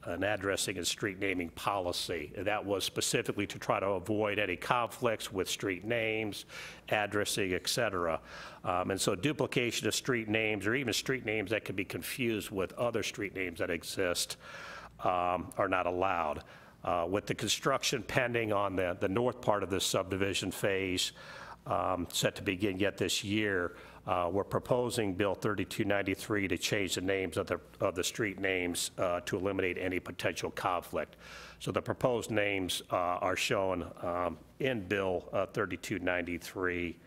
an addressing and street naming policy, and that was specifically to try to avoid any conflicts with street names, addressing, et cetera. And so duplication of street names, or even street names that could be confused with other street names that exist, are not allowed. With the construction pending on the north part of this subdivision phase, set to begin yet this year, we're proposing Bill 3293 to change the names of the street names to eliminate any potential conflict. So the proposed names are shown in Bill 3293.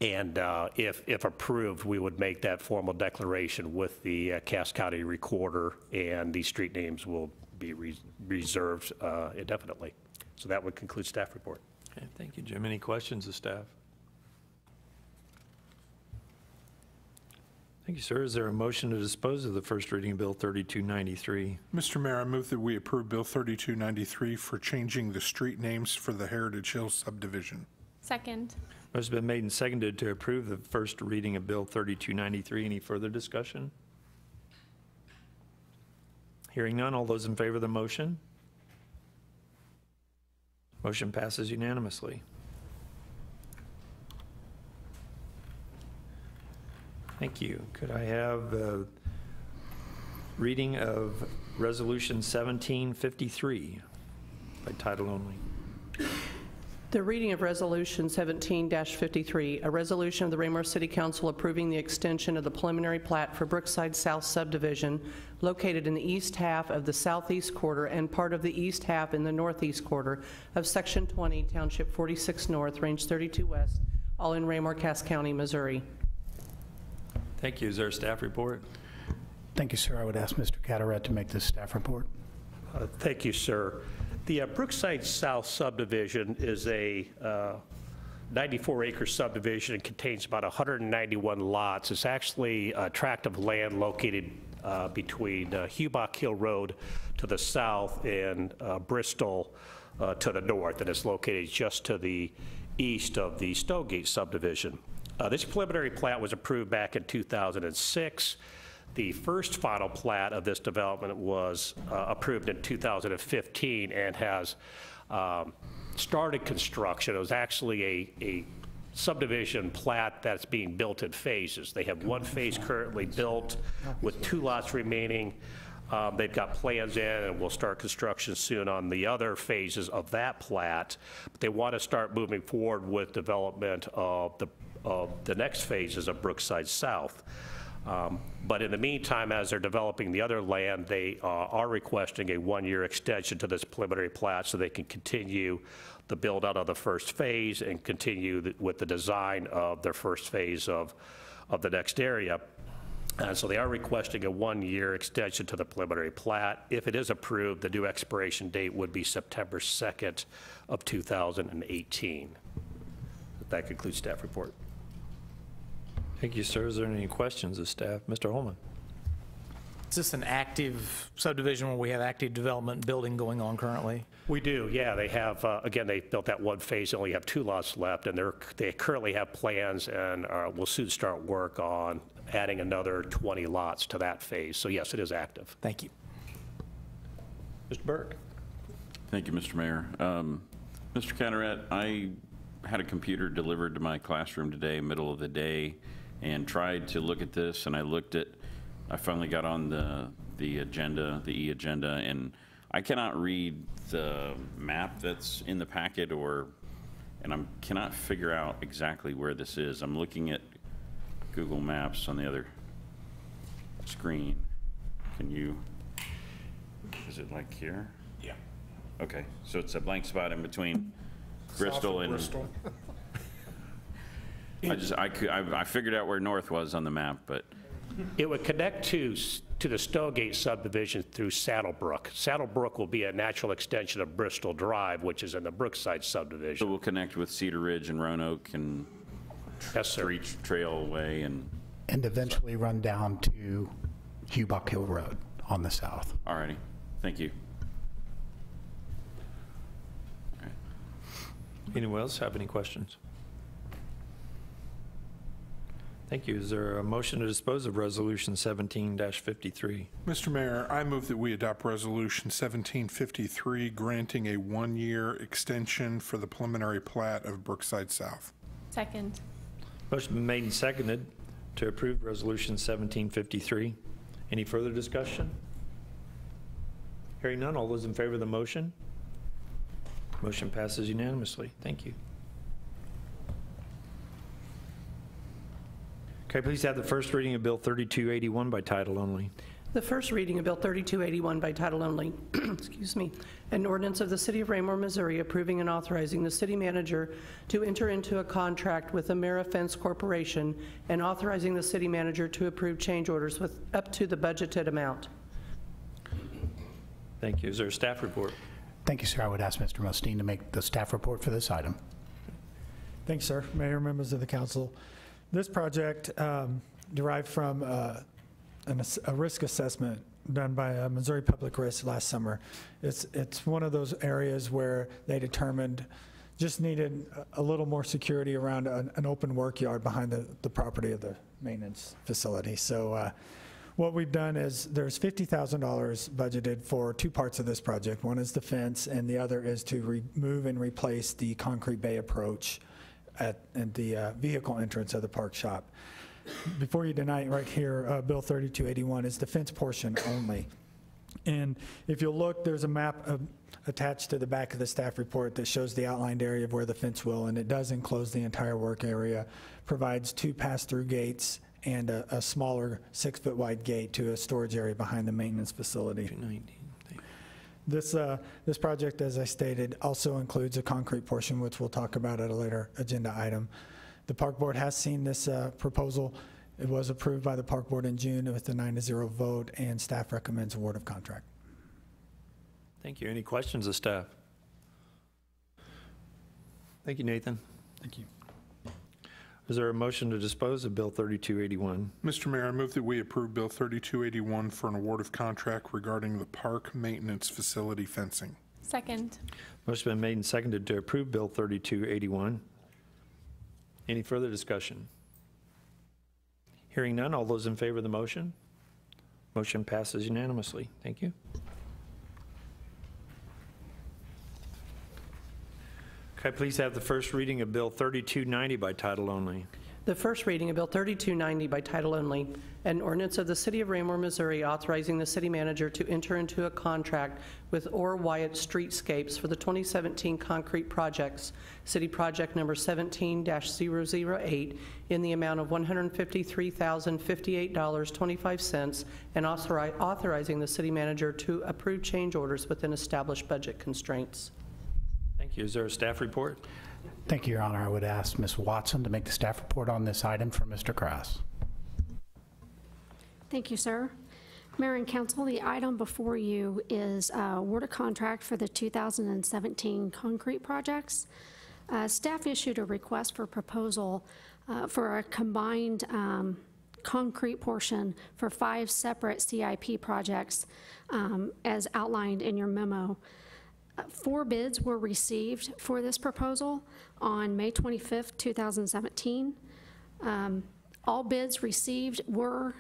And if approved, we would make that formal declaration with the Cass County Recorder, and these street names will be reserved indefinitely. So that would conclude staff report. Okay, thank you, Jim. Any questions of staff? Thank you, sir. Is there a motion to dispose of the first reading of Bill 3293? Mr. Mayor, I move that we approve Bill 3293 for changing the street names for the Heritage Hills subdivision. Second. Motion's been made and seconded to approve the first reading of Bill 3293. Any further discussion? Hearing none, all those in favor of the motion? Motion passes unanimously. Thank you. Could I have a reading of Resolution 1753 by title only? The reading of Resolution 17-53, a resolution of the Raymore City Council approving the extension of the preliminary plat for Brookside South subdivision located in the east half of the southeast quarter and part of the east half in the northeast quarter of Section 20, Township 46 North, Range 32 West, all in Raymore, Cass County, Missouri. Thank you. Is there a staff report? Thank you, sir. I would ask Mr. Cataret to make this staff report. Thank you, sir. The Brookside South subdivision is a 94-acre subdivision and contains about 191 lots. It's actually a tract of land located between Hubach Hill Road to the south and Bristol to the north, and it's located just to the east of the Stonegate subdivision. This preliminary plat was approved back in 2006. The first final plat of this development was approved in 2015 and has started construction. It was actually a subdivision plat that's being built in phases. They have one phase currently built with 2 lots remaining. They've got plans in, and we'll start construction soon on the other phases of that plat. But they want to start moving forward with development of the next phases of Brookside South. But in the meantime, as they're developing the other land, they are requesting a 1-year extension to this preliminary plat so they can continue the build out of the first phase and continue with the design of their first phase of the next area. And so they are requesting a 1-year extension to the preliminary plat. If it is approved, the new expiration date would be September 2nd of 2018. That concludes staff report. Thank you, sir. Is there any questions of staff? Mr. Holman. Is this an active subdivision where we have active development building going on currently? We do, yeah. They have, again, they built that one phase, they only have 2 lots left, and they currently have plans and will soon start work on adding another 20 lots to that phase. So yes, it is active. Thank you. Mr. Burke. Thank you, Mr. Mayor. Mr. Cataret, I had a computer delivered to my classroom today, middle of the day, and tried to look at this, and I finally got on the agenda, the e-agenda, and I cannot read the map that's in the packet, and I cannot figure out exactly where this is. I'm looking at Google Maps on the other screen. Is it like here? Yeah. Okay, so it's a blank spot in between Bristol and I figured out where north was on the map, but It would connect to the Stonegate subdivision through Saddlebrook. Saddlebrook will be a natural extension of Bristol Drive, which is in the Brookside so subdivision. we'll connect with Cedar Ridge and Roanoke and Yes, sir. Reach Trailway and, And eventually run down to Hubuck Hill Road on the south. all righty, thank you. Anyone else have any questions? Thank you. Is there a motion to dispose of Resolution 17-53? Mr. Mayor, I move that we adopt Resolution 1753, granting a one-year extension for the preliminary plat of Brookside South. Second. Motion been made and seconded to approve Resolution 1753. Any further discussion? Hearing none, all those in favor of the motion? Motion passes unanimously. Thank you. Okay, please have the first reading of Bill 3281 by title only. The first reading of Bill 3281 by title only, excuse me, an ordinance of the City of Raymore, Missouri approving and authorizing the city manager to enter into a contract with Amerifence Corporation and authorizing the city manager to approve change orders with up to the budgeted amount. Thank you. Is there a staff report? Thank you, sir. I would ask Mr. Mosteen to make the staff report for this item. Thanks, sir. Mayor, members of the council. This project derived from a risk assessment done by Missouri Public Risk last summer. It's one of those areas where they determined just needed a little more security around an open work yard behind the property of the maintenance facility. So what we've done is there's $50,000 budgeted for two parts of this project. One is the fence, and the other is to remove and replace the concrete bay approach at the vehicle entrance of the park shop. Before you tonight, right here, Bill 3281 is the fence portion only. And if you'll look, there's a map attached to the back of the staff report that shows the outlined area of where the fence will, and it does enclose the entire work area, provides two pass-through gates and a smaller 6-foot wide gate to a storage area behind the maintenance facility. This project, as I stated, also includes a concrete portion, which we'll talk about at a later agenda item. The Park Board has seen this proposal. It was approved by the Park Board in June with a 9-0 vote, and staff recommends award of contract. Thank you. Any questions of staff? Thank you, Nathan. Thank you. Is there a motion to dispose of Bill 3281? Mr. Mayor, I move that we approve Bill 3281 for an award of contract regarding the park maintenance facility fencing. Second. Motion been made and seconded to approve Bill 3281. Any further discussion? Hearing none, all those in favor of the motion? Motion passes unanimously. Thank you. Could I please have the first reading of Bill 3290 by title only? The first reading of Bill 3290 by title only, an ordinance of the City of Raymore, Missouri authorizing the city manager to enter into a contract with Orr Wyatt Streetscapes for the 2017 concrete projects, city project number 17-008, in the amount of $153,058.25, and authorizing the city manager to approve change orders within established budget constraints. Thank you. Is there a staff report? Thank you, Your Honor. I would ask Ms. Watson to make the staff report on this item for Mr. Krass. Thank you, sir. Mayor and council, the item before you is award of contract for the 2017 concrete projects. Staff issued a request for proposal for a combined concrete portion for 5 separate CIP projects as outlined in your memo. 4 bids were received for this proposal on May 25th, 2017. All bids received were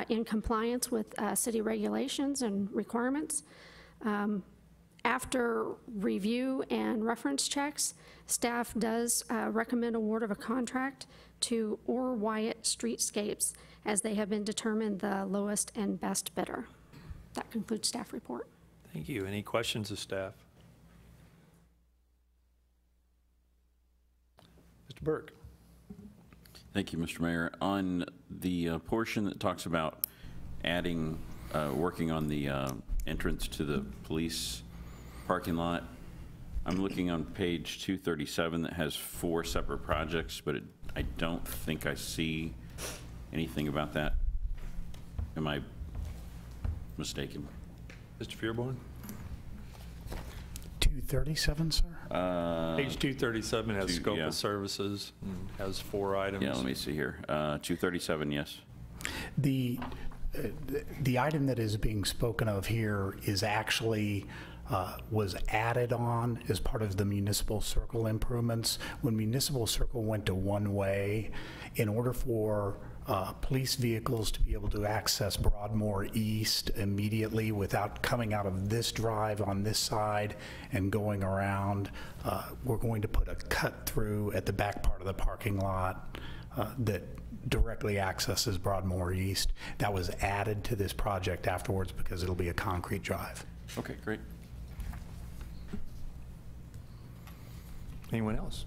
in compliance with city regulations and requirements. After review and reference checks, staff does recommend award of a contract to Orr Wyatt Streetscapes, as they have been determined the lowest and best bidder. That concludes staff report. Thank you. Any questions of staff? Mr. Burke. Thank you, Mr. Mayor. On the portion that talks about adding, working on the entrance to the police parking lot, I'm looking on page 237 that has 4 separate projects, but I don't think I see anything about that. Am I mistaken? Mr. Fearborn? 237, sir? Page 237 has scope yeah. of services, and has 4 items. Yeah, let me see here. 237, yes. The item that is being spoken of here is actually was added on as part of the municipal circle improvements. When municipal circle went to one-way, in order for police vehicles to be able to access Broadmoor East immediately without coming out of this drive on this side and going around, we're going to put a cut through at the back part of the parking lot that directly accesses Broadmoor East. That was added to this project afterwards because it'll be a concrete drive. Okay, great. Anyone else?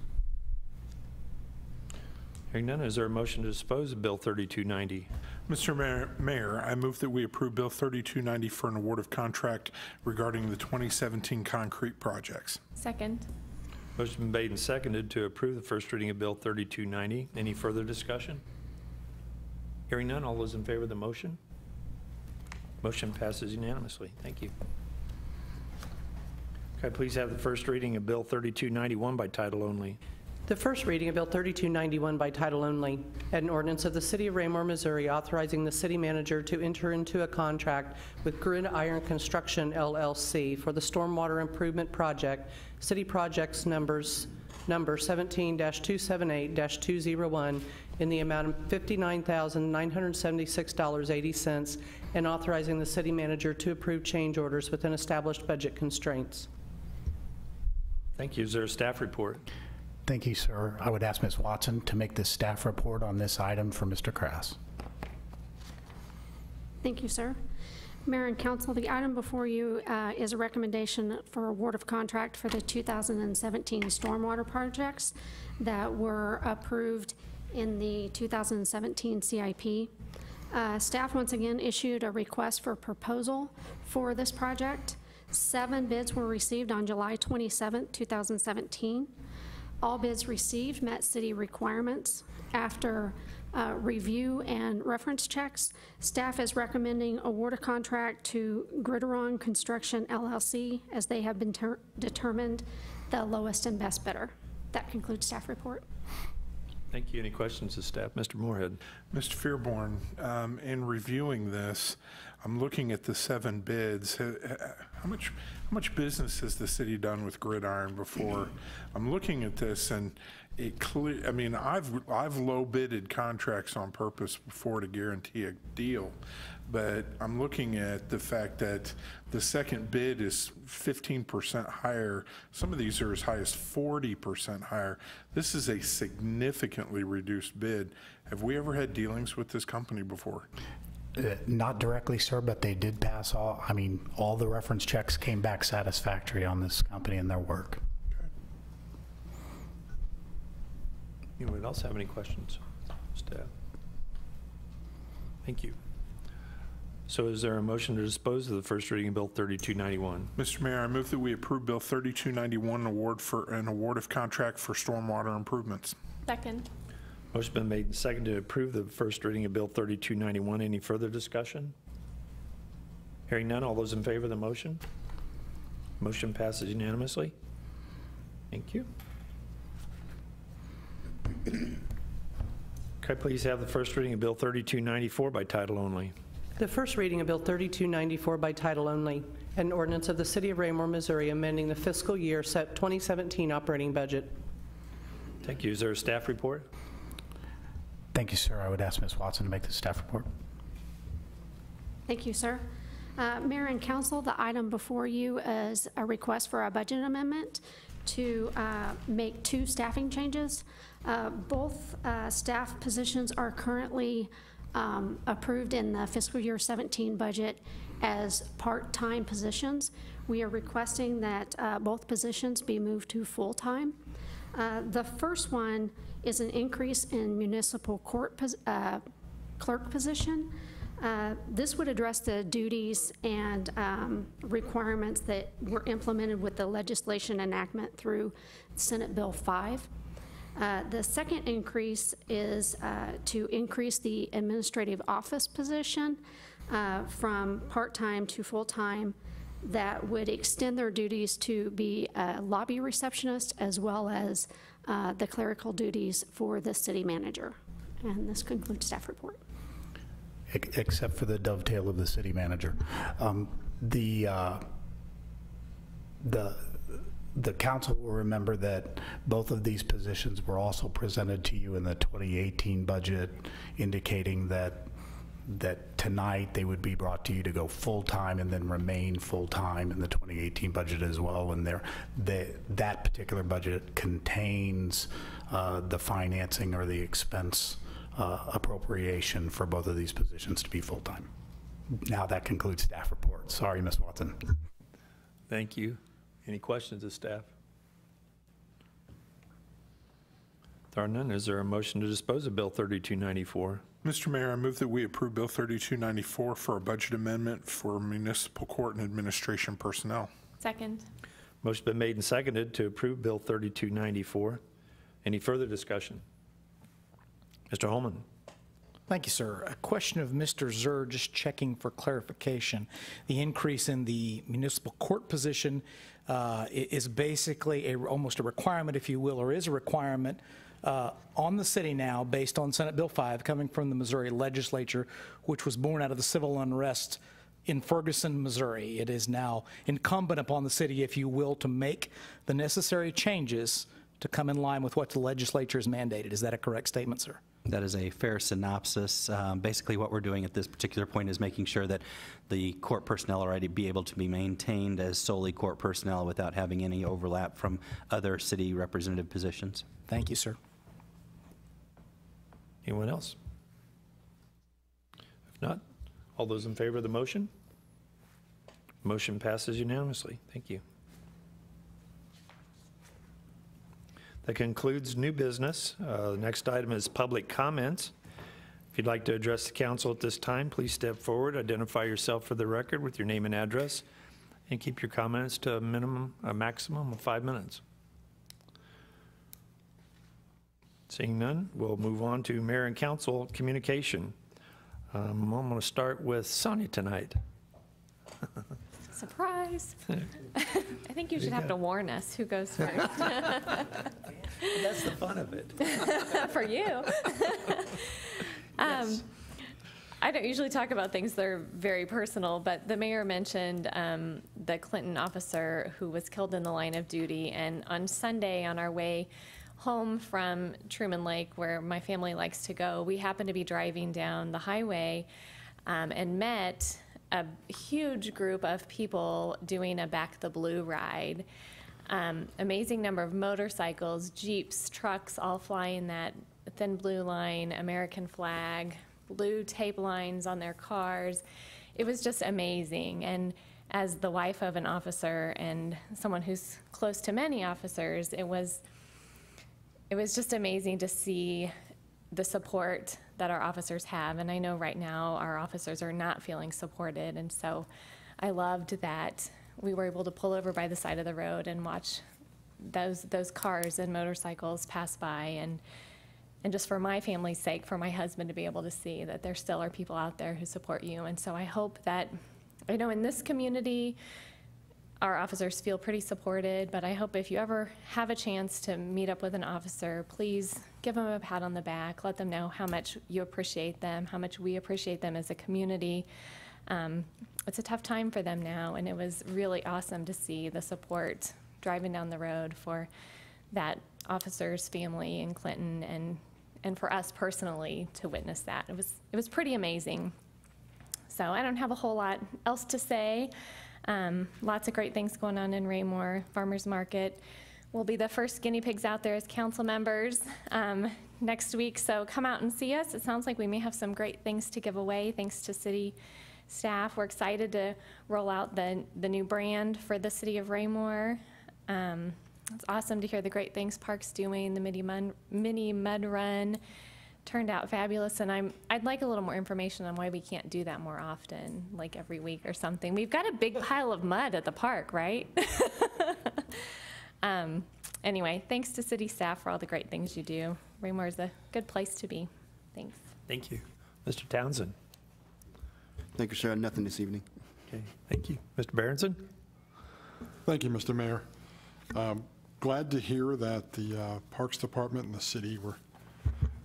Hearing none, is there a motion to dispose of Bill 3290? Mr. Mayor, I move that we approve Bill 3290 for an award of contract regarding the 2017 concrete projects. Second. Motion been made and seconded to approve the first reading of Bill 3290. Any further discussion? Hearing none, all those in favor of the motion? Motion passes unanimously. Thank you. Could I please have the first reading of Bill 3291 by title only? The first reading of Bill 3291 by title only, an ordinance of the City of Raymore, Missouri, authorizing the city manager to enter into a contract with Gridiron Construction, LLC for the stormwater improvement project, city projects number 17-278-201, in the amount of $59,976.80, and authorizing the city manager to approve change orders within established budget constraints. Thank you. Is there a staff report? Thank you, sir. I would ask Ms. Watson to make the staff report on this item for Mr. Krass. Thank you, sir. Mayor and council, the item before you is a recommendation for award of contract for the 2017 stormwater projects that were approved in the 2017 CIP. Staff once again issued a request for proposal for this project. 7 bids were received on July 27, 2017. All bids received met city requirements. After review and reference checks, staff is recommending award a contract to Gridiron Construction, LLC, as they have been determined the lowest and best bidder. That concludes staff report. Thank you. Any questions of staff? Mr. Moorhead. Mr. Fearborn, in reviewing this, I'm looking at the 7 bids. How much business has the city done with Gridiron before? I'm looking at this, and I mean, I've low bidded contracts on purpose before to guarantee a deal, but I'm looking at the fact that the second bid is 15% higher. Some of these are as high as 40% higher. This is a significantly reduced bid. Have we ever had dealings with this company before? Not directly, sir, but they did pass all, I mean, all the reference checks came back satisfactory on this company and their work. Anyone else have any questions? Staff? Thank you. So is there a motion to dispose of the first reading of Bill 3291? Mr. Mayor, I move that we approve Bill 3291, an award of contract for stormwater improvements. Second. Motion been made and seconded to approve the first reading of Bill 3291. Any further discussion? Hearing none, all those in favor of the motion? Motion passes unanimously. Thank you. Could I please have the first reading of Bill 3294 by title only? The first reading of Bill 3294 by title only, an ordinance of the City of Raymore, Missouri, amending the fiscal year 2017 operating budget. Thank you. Is there a staff report? Thank you, sir. I would ask Ms. Watson to make the staff report. Thank you, sir. Mayor and council, the item before you is a request for a budget amendment to make 2 staffing changes. Both staff positions are currently approved in the fiscal year 17 budget as part-time positions. We are requesting that both positions be moved to full-time. The first one is an increase in municipal court clerk position. This would address the duties and requirements that were implemented with the legislation enactment through Senate Bill 5. The second increase is to increase the administrative office position from part-time to full-time. That would extend their duties to be a lobby receptionist as well as the clerical duties for the city manager. And this concludes staff report. Except for the dovetail of the city manager. The council will remember that both of these positions were also presented to you in the 2018 budget, indicating that tonight they would be brought to you to go full-time and then remain full-time in the 2018 budget as well. And that particular budget contains the financing or the expense appropriation for both of these positions to be full-time. Now that concludes staff report. Sorry, Ms. Watson. Thank you. Any questions of staff? If there are none, is there a motion to dispose of Bill 3294? Mr. Mayor, I move that we approve Bill 3294 for a budget amendment for municipal court and administration personnel. Second. Motion been made and seconded to approve Bill 3294. Any further discussion? Mr. Holman. Thank you, sir. A question of Mr. Zur, just checking for clarification. The increase in the municipal court position is basically almost a requirement, if you will, or is a requirement on the city now based on Senate Bill 5 coming from the Missouri legislature, which was born out of the civil unrest in Ferguson, Missouri. It is now incumbent upon the city, if you will, to make the necessary changes to come in line with what the legislature has mandated. Is that a correct statement, sir? That is a fair synopsis. Basically, what we're doing at this particular point is making sure that the court personnel are be able to be maintained as solely court personnel without having any overlap from other city representative positions. Thank you, sir. Anyone else? If not, all those in favor of the motion? Motion passes unanimously. Thank you. That concludes new business. The next item is public comments. If you'd like to address the council at this time, please step forward, identify yourself for the record with your name and address, and keep your comments to a maximum of 5 minutes. Seeing none, we'll move on to mayor and council communication. I'm going to start with Sonia tonight. Surprise. I think you should have to warn us who goes first. That's the fun of it. For you. Yes. I don't usually talk about things that are very personal, but the mayor mentioned the Clinton officer who was killed in the line of duty. And on Sunday, on our way home from Truman Lake, where my family likes to go, we happened to be driving down the highway and met a huge group of people doing a Back the Blue ride. Amazing number of motorcycles, Jeeps, trucks, all flying that thin blue line, American flag, blue tape lines on their cars. It was just amazing. And as the wife of an officer and someone who's close to many officers, it was just amazing to see the support that our officers have. And I know right now our officers are not feeling supported. And so I loved that we were able to pull over by the side of the road and watch those cars and motorcycles pass by. And just for my family's sake, for my husband to be able to see that there still are people out there who support you. And so I hope that, I know in this community, our officers feel pretty supported, but I hope if you ever have a chance to meet up with an officer, please give them a pat on the back, let them know how much you appreciate them, how much we appreciate them as a community. It's a tough time for them now, and it was really awesome to see the support driving down the road for that officer's family in Clinton, and for us personally to witness that. It was pretty amazing. So I don't have a whole lot else to say. Lots of great things going on in Raymore. Farmers Market will be the first guinea pigs out there as council members next week, so come out and see us. It sounds like we may have some great things to give away thanks to city staff. We're excited to roll out the new brand for the city of Raymore. It's awesome to hear the great things Park's doing, the mini mud run, turned out fabulous, and I'd like a little more information on why we can't do that more often, like every week or something. We've got a big pile of mud at the park, right? Anyway, thanks to city staff for all the great things you do. Raymore is a good place to be. Thanks. Thank you. Mr. Townsend. Thank you, sir. Nothing this evening. Okay, thank you. Mr. Berenson? Thank you, Mr. Mayor. Glad to hear that the Parks Department and the city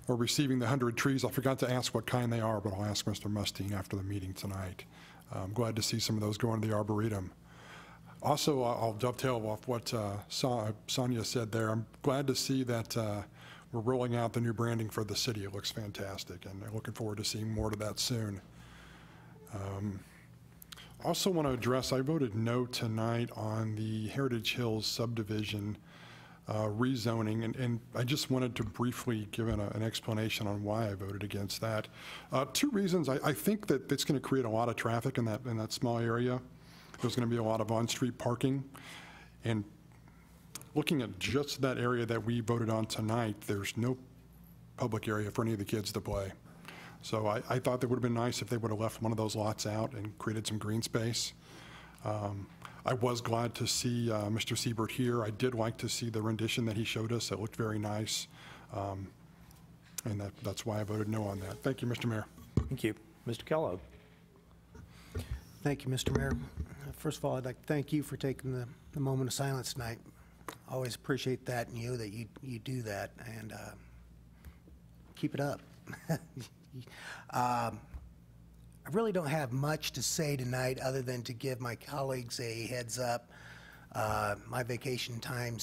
are receiving the 100 trees. I forgot to ask what kind they are, but I'll ask Mr. Mustine after the meeting tonight. I'm glad to see some of those going to the Arboretum. Also, I'll dovetail off what Sonia said there. I'm glad to see that we're rolling out the new branding for the city. It looks fantastic, and I'm looking forward to seeing more of that soon. Also want to address, I voted no tonight on the Heritage Hills subdivision rezoning, and I just wanted to briefly give an explanation on why I voted against that. Two reasons. I think that it's going to create a lot of traffic in that small area. There's going to be a lot of on-street parking, and looking at just that area that we voted on tonight, there's no public area for any of the kids to play. So I thought that would have been nice if they would have left one of those lots out and created some green space. I was glad to see Mr. Siebert here. I did like to see the rendition that he showed us. It looked very nice. And that's why I voted no on that. Thank you, Mr. Mayor. Thank you. Mr. Kellogg? Thank you, Mr. Mayor. First of all, I'd like to thank you for taking the moment of silence tonight. I always appreciate that in you, that you do that, and keep it up. I really don't have much to say tonight other than to give my colleagues a heads up. My vacation time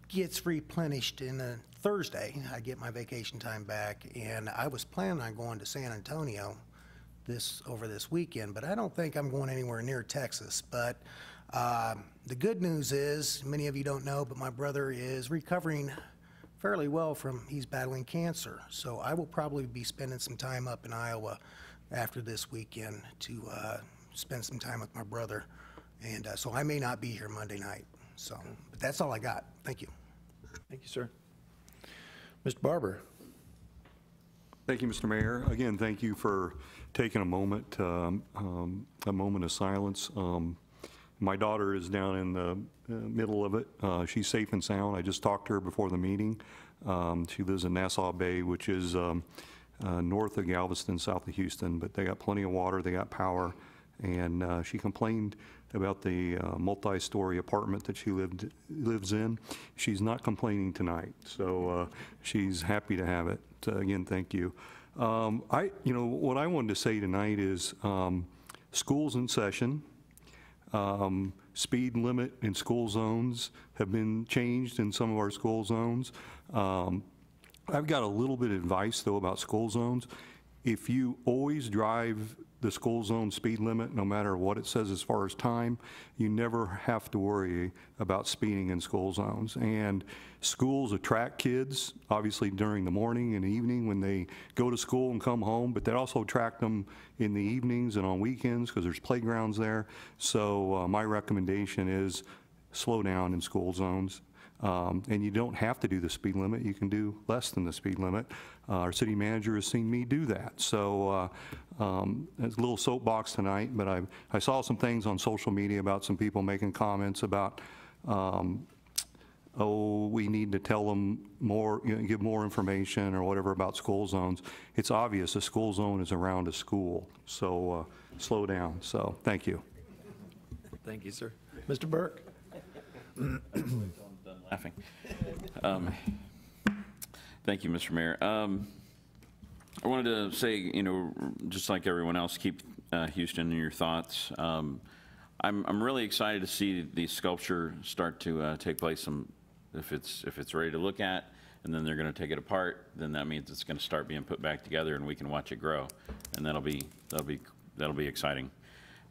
gets replenished in a Thursday. I get my vacation time back, and I was planning on going to San Antonio over this weekend, but I don't think I'm going anywhere near Texas. But the good news is, many of you don't know, but my brother is recovering fairly well he's battling cancer. So I will probably be spending some time up in Iowa after this weekend to spend some time with my brother. And so I may not be here Monday night. So, but that's all I got. Thank you. Thank you, sir. Mr. Barber? Thank you, Mr. Mayor. Again, thank you for taking a moment of silence. My daughter is down in the middle of it. She's safe and sound. I just talked to her before the meeting. She lives in Nassau Bay, which is north of Galveston, south of Houston, but they got plenty of water, they got power, and she complained about the multi-story apartment that she lives in. She's not complaining tonight, so she's happy to have it. Again, thank you. What I wanted to say tonight is school's in session. Speed limit in school zones have been changed in some of our school zones. I've got a little bit of advice, though, about school zones. If you always drive the school zone speed limit, no matter what it says as far as time, you never have to worry about speeding in school zones. And schools attract kids, obviously during the morning and evening when they go to school and come home, but they also attract them in the evenings and on weekends because there's playgrounds there. So my recommendation is slow down in school zones. And you don't have to do the speed limit. You can do less than the speed limit. Our city manager has seen me do that. So it's a little soapbox tonight, but I saw some things on social media about some people making comments about, we need to tell them more, give more information or whatever about school zones. It's obvious a school zone is around a school. So slow down. So thank you. Thank you, sir. Mr. Burke? Laughing. Thank you, Mr. Mayor. I wanted to say, just like everyone else, keep Houston in your thoughts. I'm really excited to see the sculpture start to take place. If it's ready to look at, and then they're going to take it apart, then that means it's going to start being put back together, and we can watch it grow, and that'll be exciting.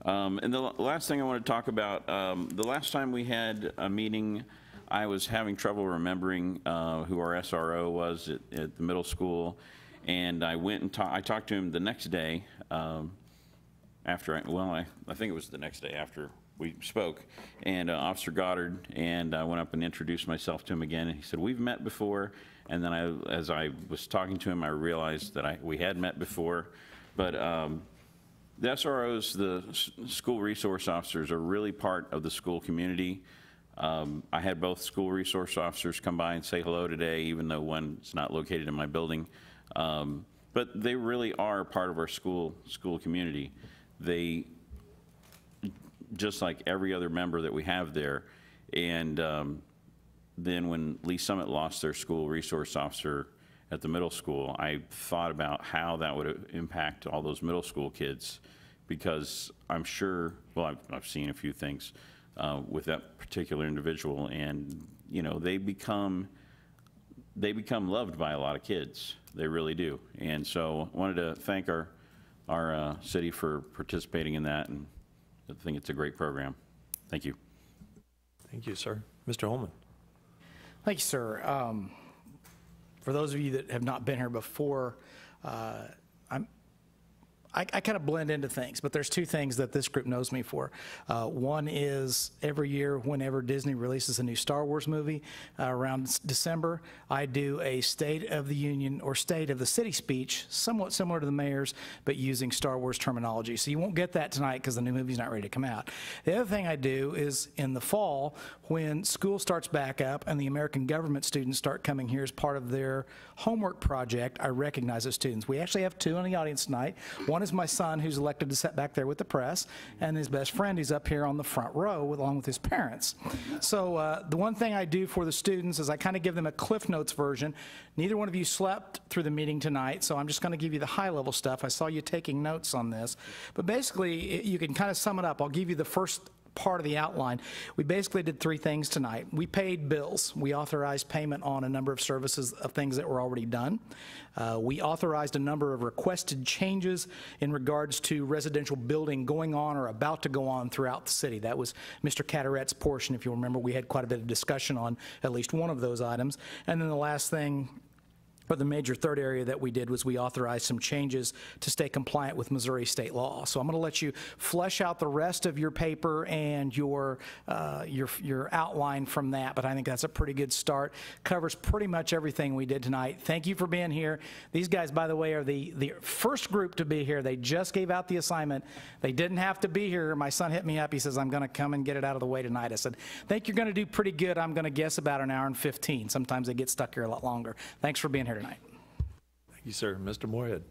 And the last thing I want to talk about, the last time we had a meeting, I was having trouble remembering who our SRO was at the middle school, and I went and I talked to him the next day after, I think it was the next day after we spoke, and Officer Goddard, and I went up and introduced myself to him again, and he said, we've met before, and then as I was talking to him, I realized that we had met before, but the SROs, the school resource officers, are really part of the school community. I had both school resource officers come by and say hello today, even though one's not located in my building, but they really are part of our school community. They, just like every other member that we have there. And then when Lee Summit lost their school resource officer at the middle school, I thought about how that would impact all those middle school kids, because I'm sure, well, I've seen a few things with that particular individual, and you know, they become loved by a lot of kids. They really do. And so I wanted to thank our city for participating in that, and I think it's a great program. Thank you. Thank you, sir. Mr. Holman. Thank you, sir. For those of you that have not been here before, I kind of blend into things, but there's two things that this group knows me for. One is every year whenever Disney releases a new Star Wars movie around December, I do a State of the Union or State of the City speech, somewhat similar to the mayor's, but using Star Wars terminology. So you won't get that tonight because the new movie's not ready to come out. The other thing I do is in the fall, when school starts back up and the American government students start coming here as part of their homework project, I recognize those students. We actually have two in the audience tonight. One is my son, who's elected to sit back there with the press, and his best friend, who's up here on the front row along with his parents. So the one thing I do for the students is I kind of give them a Cliff Notes version. Neither one of you slept through the meeting tonight, so I'm just going to give you the high-level stuff. I saw you taking notes on this. But basically, you can kind of sum it up. I'll give you the first part of the outline. We basically did three things tonight. We paid bills. We authorized payment on a number of services of things that were already done. We authorized a number of requested changes in regards to residential building going on or about to go on throughout the city. That was Mr. Cataret's portion. If you remember, we had quite a bit of discussion on at least one of those items. And then the last thing, but the major third area that we did was we authorized some changes to stay compliant with Missouri state law. So I'm going to let you flesh out the rest of your paper and your outline from that, but I think that's a pretty good start. Covers pretty much everything we did tonight. Thank you for being here. These guys, by the way, are the first group to be here. They just gave out the assignment. They didn't have to be here. My son hit me up. He says, I'm going to come and get it out of the way tonight. I said, think you're going to do pretty good. I'm going to guess about an hour and 15. Sometimes they get stuck here a lot longer. Thanks for being here tonight. Thank you, sir. Mr. Moorhead.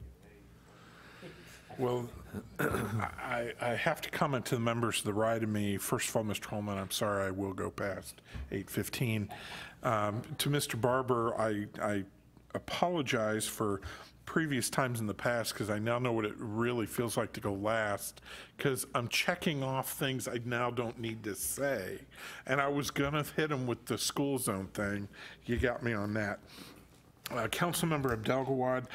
Well, I have to comment to the members to the right of me. First of all, Mr. Holman, I'm sorry I will go past 8:15. To Mr. Barber, I apologize for previous times in the past, because I now know what it really feels like to go last, because I'm checking off things I now don't need to say. And I was going to hit him with the school zone thing. You got me on that. Councilmember Abdelgawad,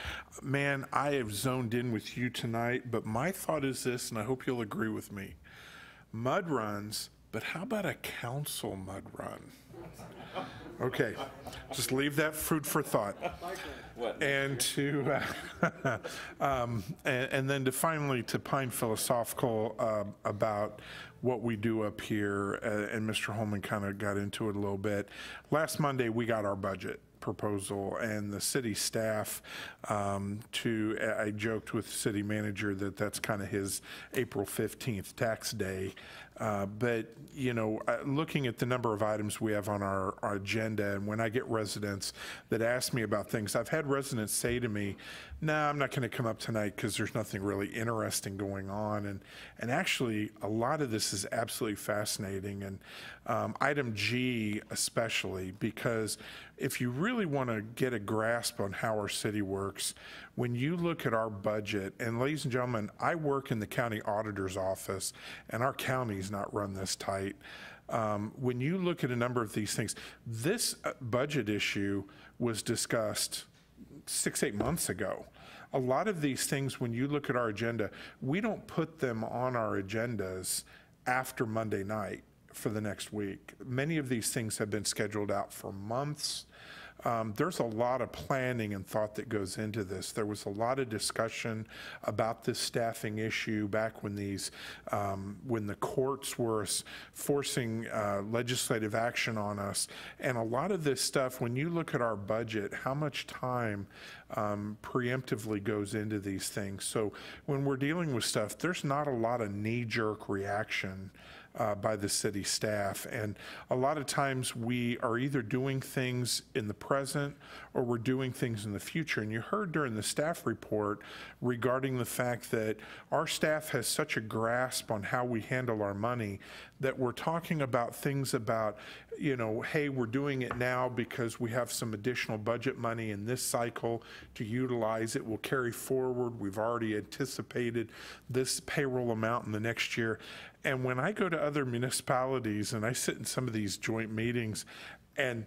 man, I have zoned in with you tonight, but my thought is this, and I hope you'll agree with me. Mud runs, but how about a council mud run? Okay, just leave that food for thought. And to, and then to finally to Pine Philosophical about what we do up here, and Mr. Holman kind of got into it a little bit. Last Monday, we got our budget proposal, and the city staff, I joked with the city manager that that's kind of his April 15th tax day. But, you know, looking at the number of items we have on our agenda, and when I get residents that ask me about things, I've had residents say to me, nah, I'm not going to come up tonight because there's nothing really interesting going on. And actually, a lot of this is absolutely fascinating. And item G especially, because if you really want to get a grasp on how our city works, when you look at our budget, and ladies and gentlemen, I work in the county auditor's office, and our county's not run this tight. When you look at a number of these things, this budget issue was discussed 6-8 months ago. A lot of these things, when you look at our agenda, we don't put them on our agendas after Monday night for the next week. Many of these things have been scheduled out for months. there's a lot of planning and thought that goes into this. There was a lot of discussion about this staffing issue back when when the courts were forcing legislative action on us. And a lot of this stuff, when you look at our budget, how much time preemptively goes into these things. So when we're dealing with stuff, there's not a lot of knee-jerk reaction by the city staff. And a lot of times we are either doing things in the present or we're doing things in the future. And you heard during the staff report regarding the fact that our staff has such a grasp on how we handle our money that we're talking about things about, you know, hey, we're doing it now because we have some additional budget money in this cycle to utilize. It will carry forward. We've already anticipated this payroll amount in the next year. And when I go to other municipalities and I sit in some of these joint meetings, and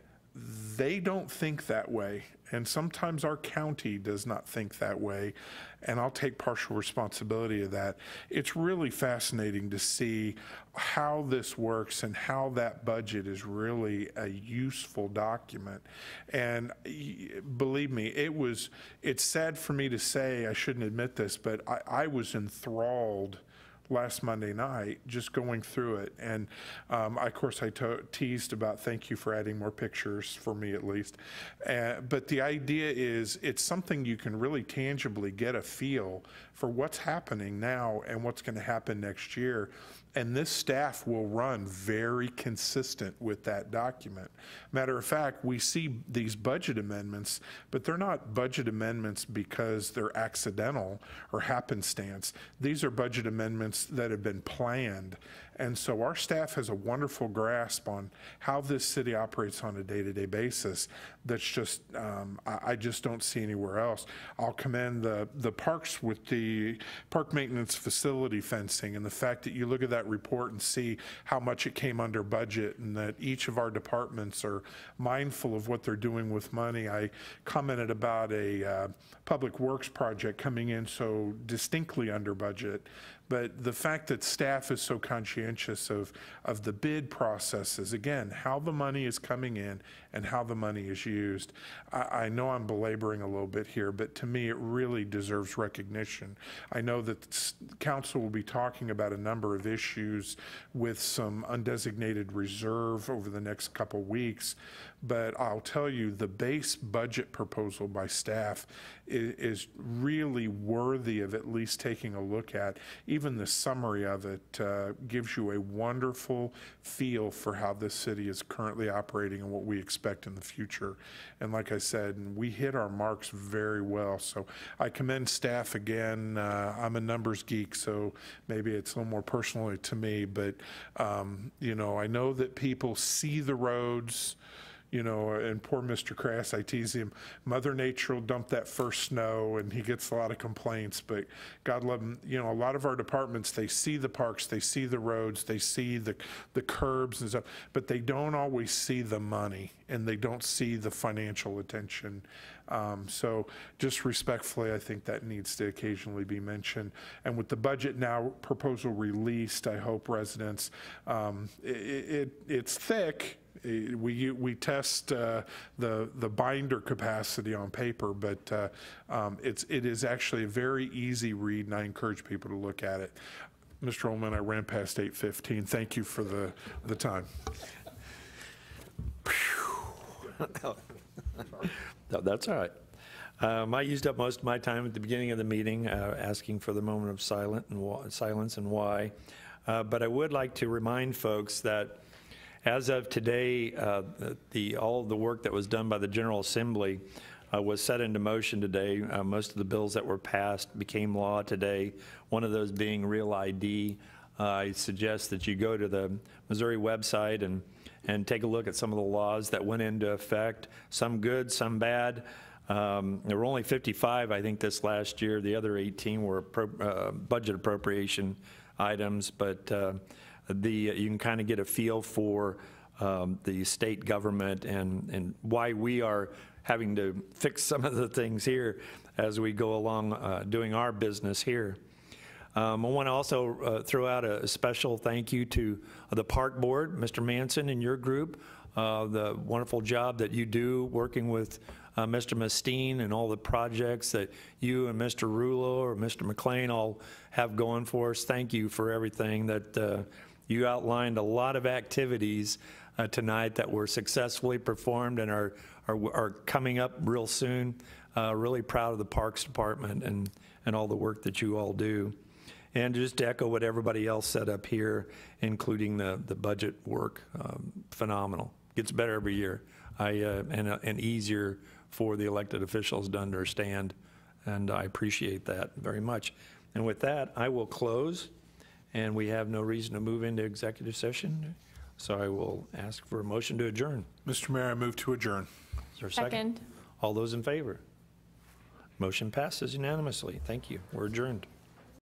they don't think that way. And sometimes our county does not think that way. And I'll take partial responsibility of that. It's really fascinating to see how this works and how that budget is really a useful document. And believe me, it's sad for me to say, I shouldn't admit this, but I was enthralled last Monday night, just going through it. And of course I teased about thank you for adding more pictures, for me at least. But the idea is it's something you can really tangibly get a feel for what's happening now and what's going to happen next year. And this staff will run very consistent with that document. Matter of fact, we see these budget amendments, but they're not budget amendments because they're accidental or happenstance. These are budget amendments that have been planned. And so our staff has a wonderful grasp on how this city operates on a day-to-day basis that's just, I just don't see anywhere else. I'll commend the parks with the park maintenance facility fencing and the fact that you look at that report and see how much it came under budget and that each of our departments are mindful of what they're doing with money. I commented about a public works project coming in so distinctly under budget. But the fact that staff is so conscientious of the bid processes, again, how the money is coming in and how the money is used. I know I'm belaboring a little bit here, but to me it really deserves recognition. I know that council will be talking about a number of issues with some undesignated reserve over the next couple weeks, but I'll tell you the base budget proposal by staff is really worthy of at least taking a look at. Even the summary of it gives you a wonderful feel for how this city is currently operating and what we expect in the future. And like I said, we hit our marks very well. So I commend staff again. I'm a numbers geek, so maybe it's a little more personally to me, but you know, I know that people see the roads. You know, and poor Mr. Crass, I tease him, Mother Nature will dump that first snow and he gets a lot of complaints, but God love him, you know, a lot of our departments, they see the parks, they see the roads, they see the curbs and stuff, but they don't always see the money and they don't see the financial attention. So just respectfully, I think that needs to occasionally be mentioned. And with the budget now proposal released, I hope residents, it's thick. We test the binder capacity on paper, but it is actually a very easy read, and I encourage people to look at it. Mr. Ullman, I ran past 8:15. Thank you for the time. No, that's all right. I used up most of my time at the beginning of the meeting asking for the moment of silence and why. But I would like to remind folks that as of today, all of the work that was done by the General Assembly was set into motion today. Most of the bills that were passed became law today, one of those being Real ID. I suggest that you go to the Missouri website and take a look at some of the laws that went into effect, some good, some bad. There were only 55, I think, this last year. The other 18 were budget appropriation items, but you can kind of get a feel for the state government and why we are having to fix some of the things here as we go along doing our business here. I want to also throw out a special thank you to the Park Board, Mr. Manson and your group. the wonderful job that you do working with Mr. Mustine and all the projects that you and Mr. Rulo or Mr. McLean all have going for us. Thank you for everything that you outlined. A lot of activities tonight that were successfully performed and are coming up real soon. Really proud of the Parks Department and all the work that you all do. And just to echo what everybody else said up here, including the budget work, phenomenal. Gets better every year, and easier for the elected officials to understand, and I appreciate that very much. And with that, I will close, and we have no reason to move into executive session, so I will ask for a motion to adjourn. Mr. Mayor, I move to adjourn. Is there a second? All those in favor? Motion passes unanimously. Thank you. We're adjourned.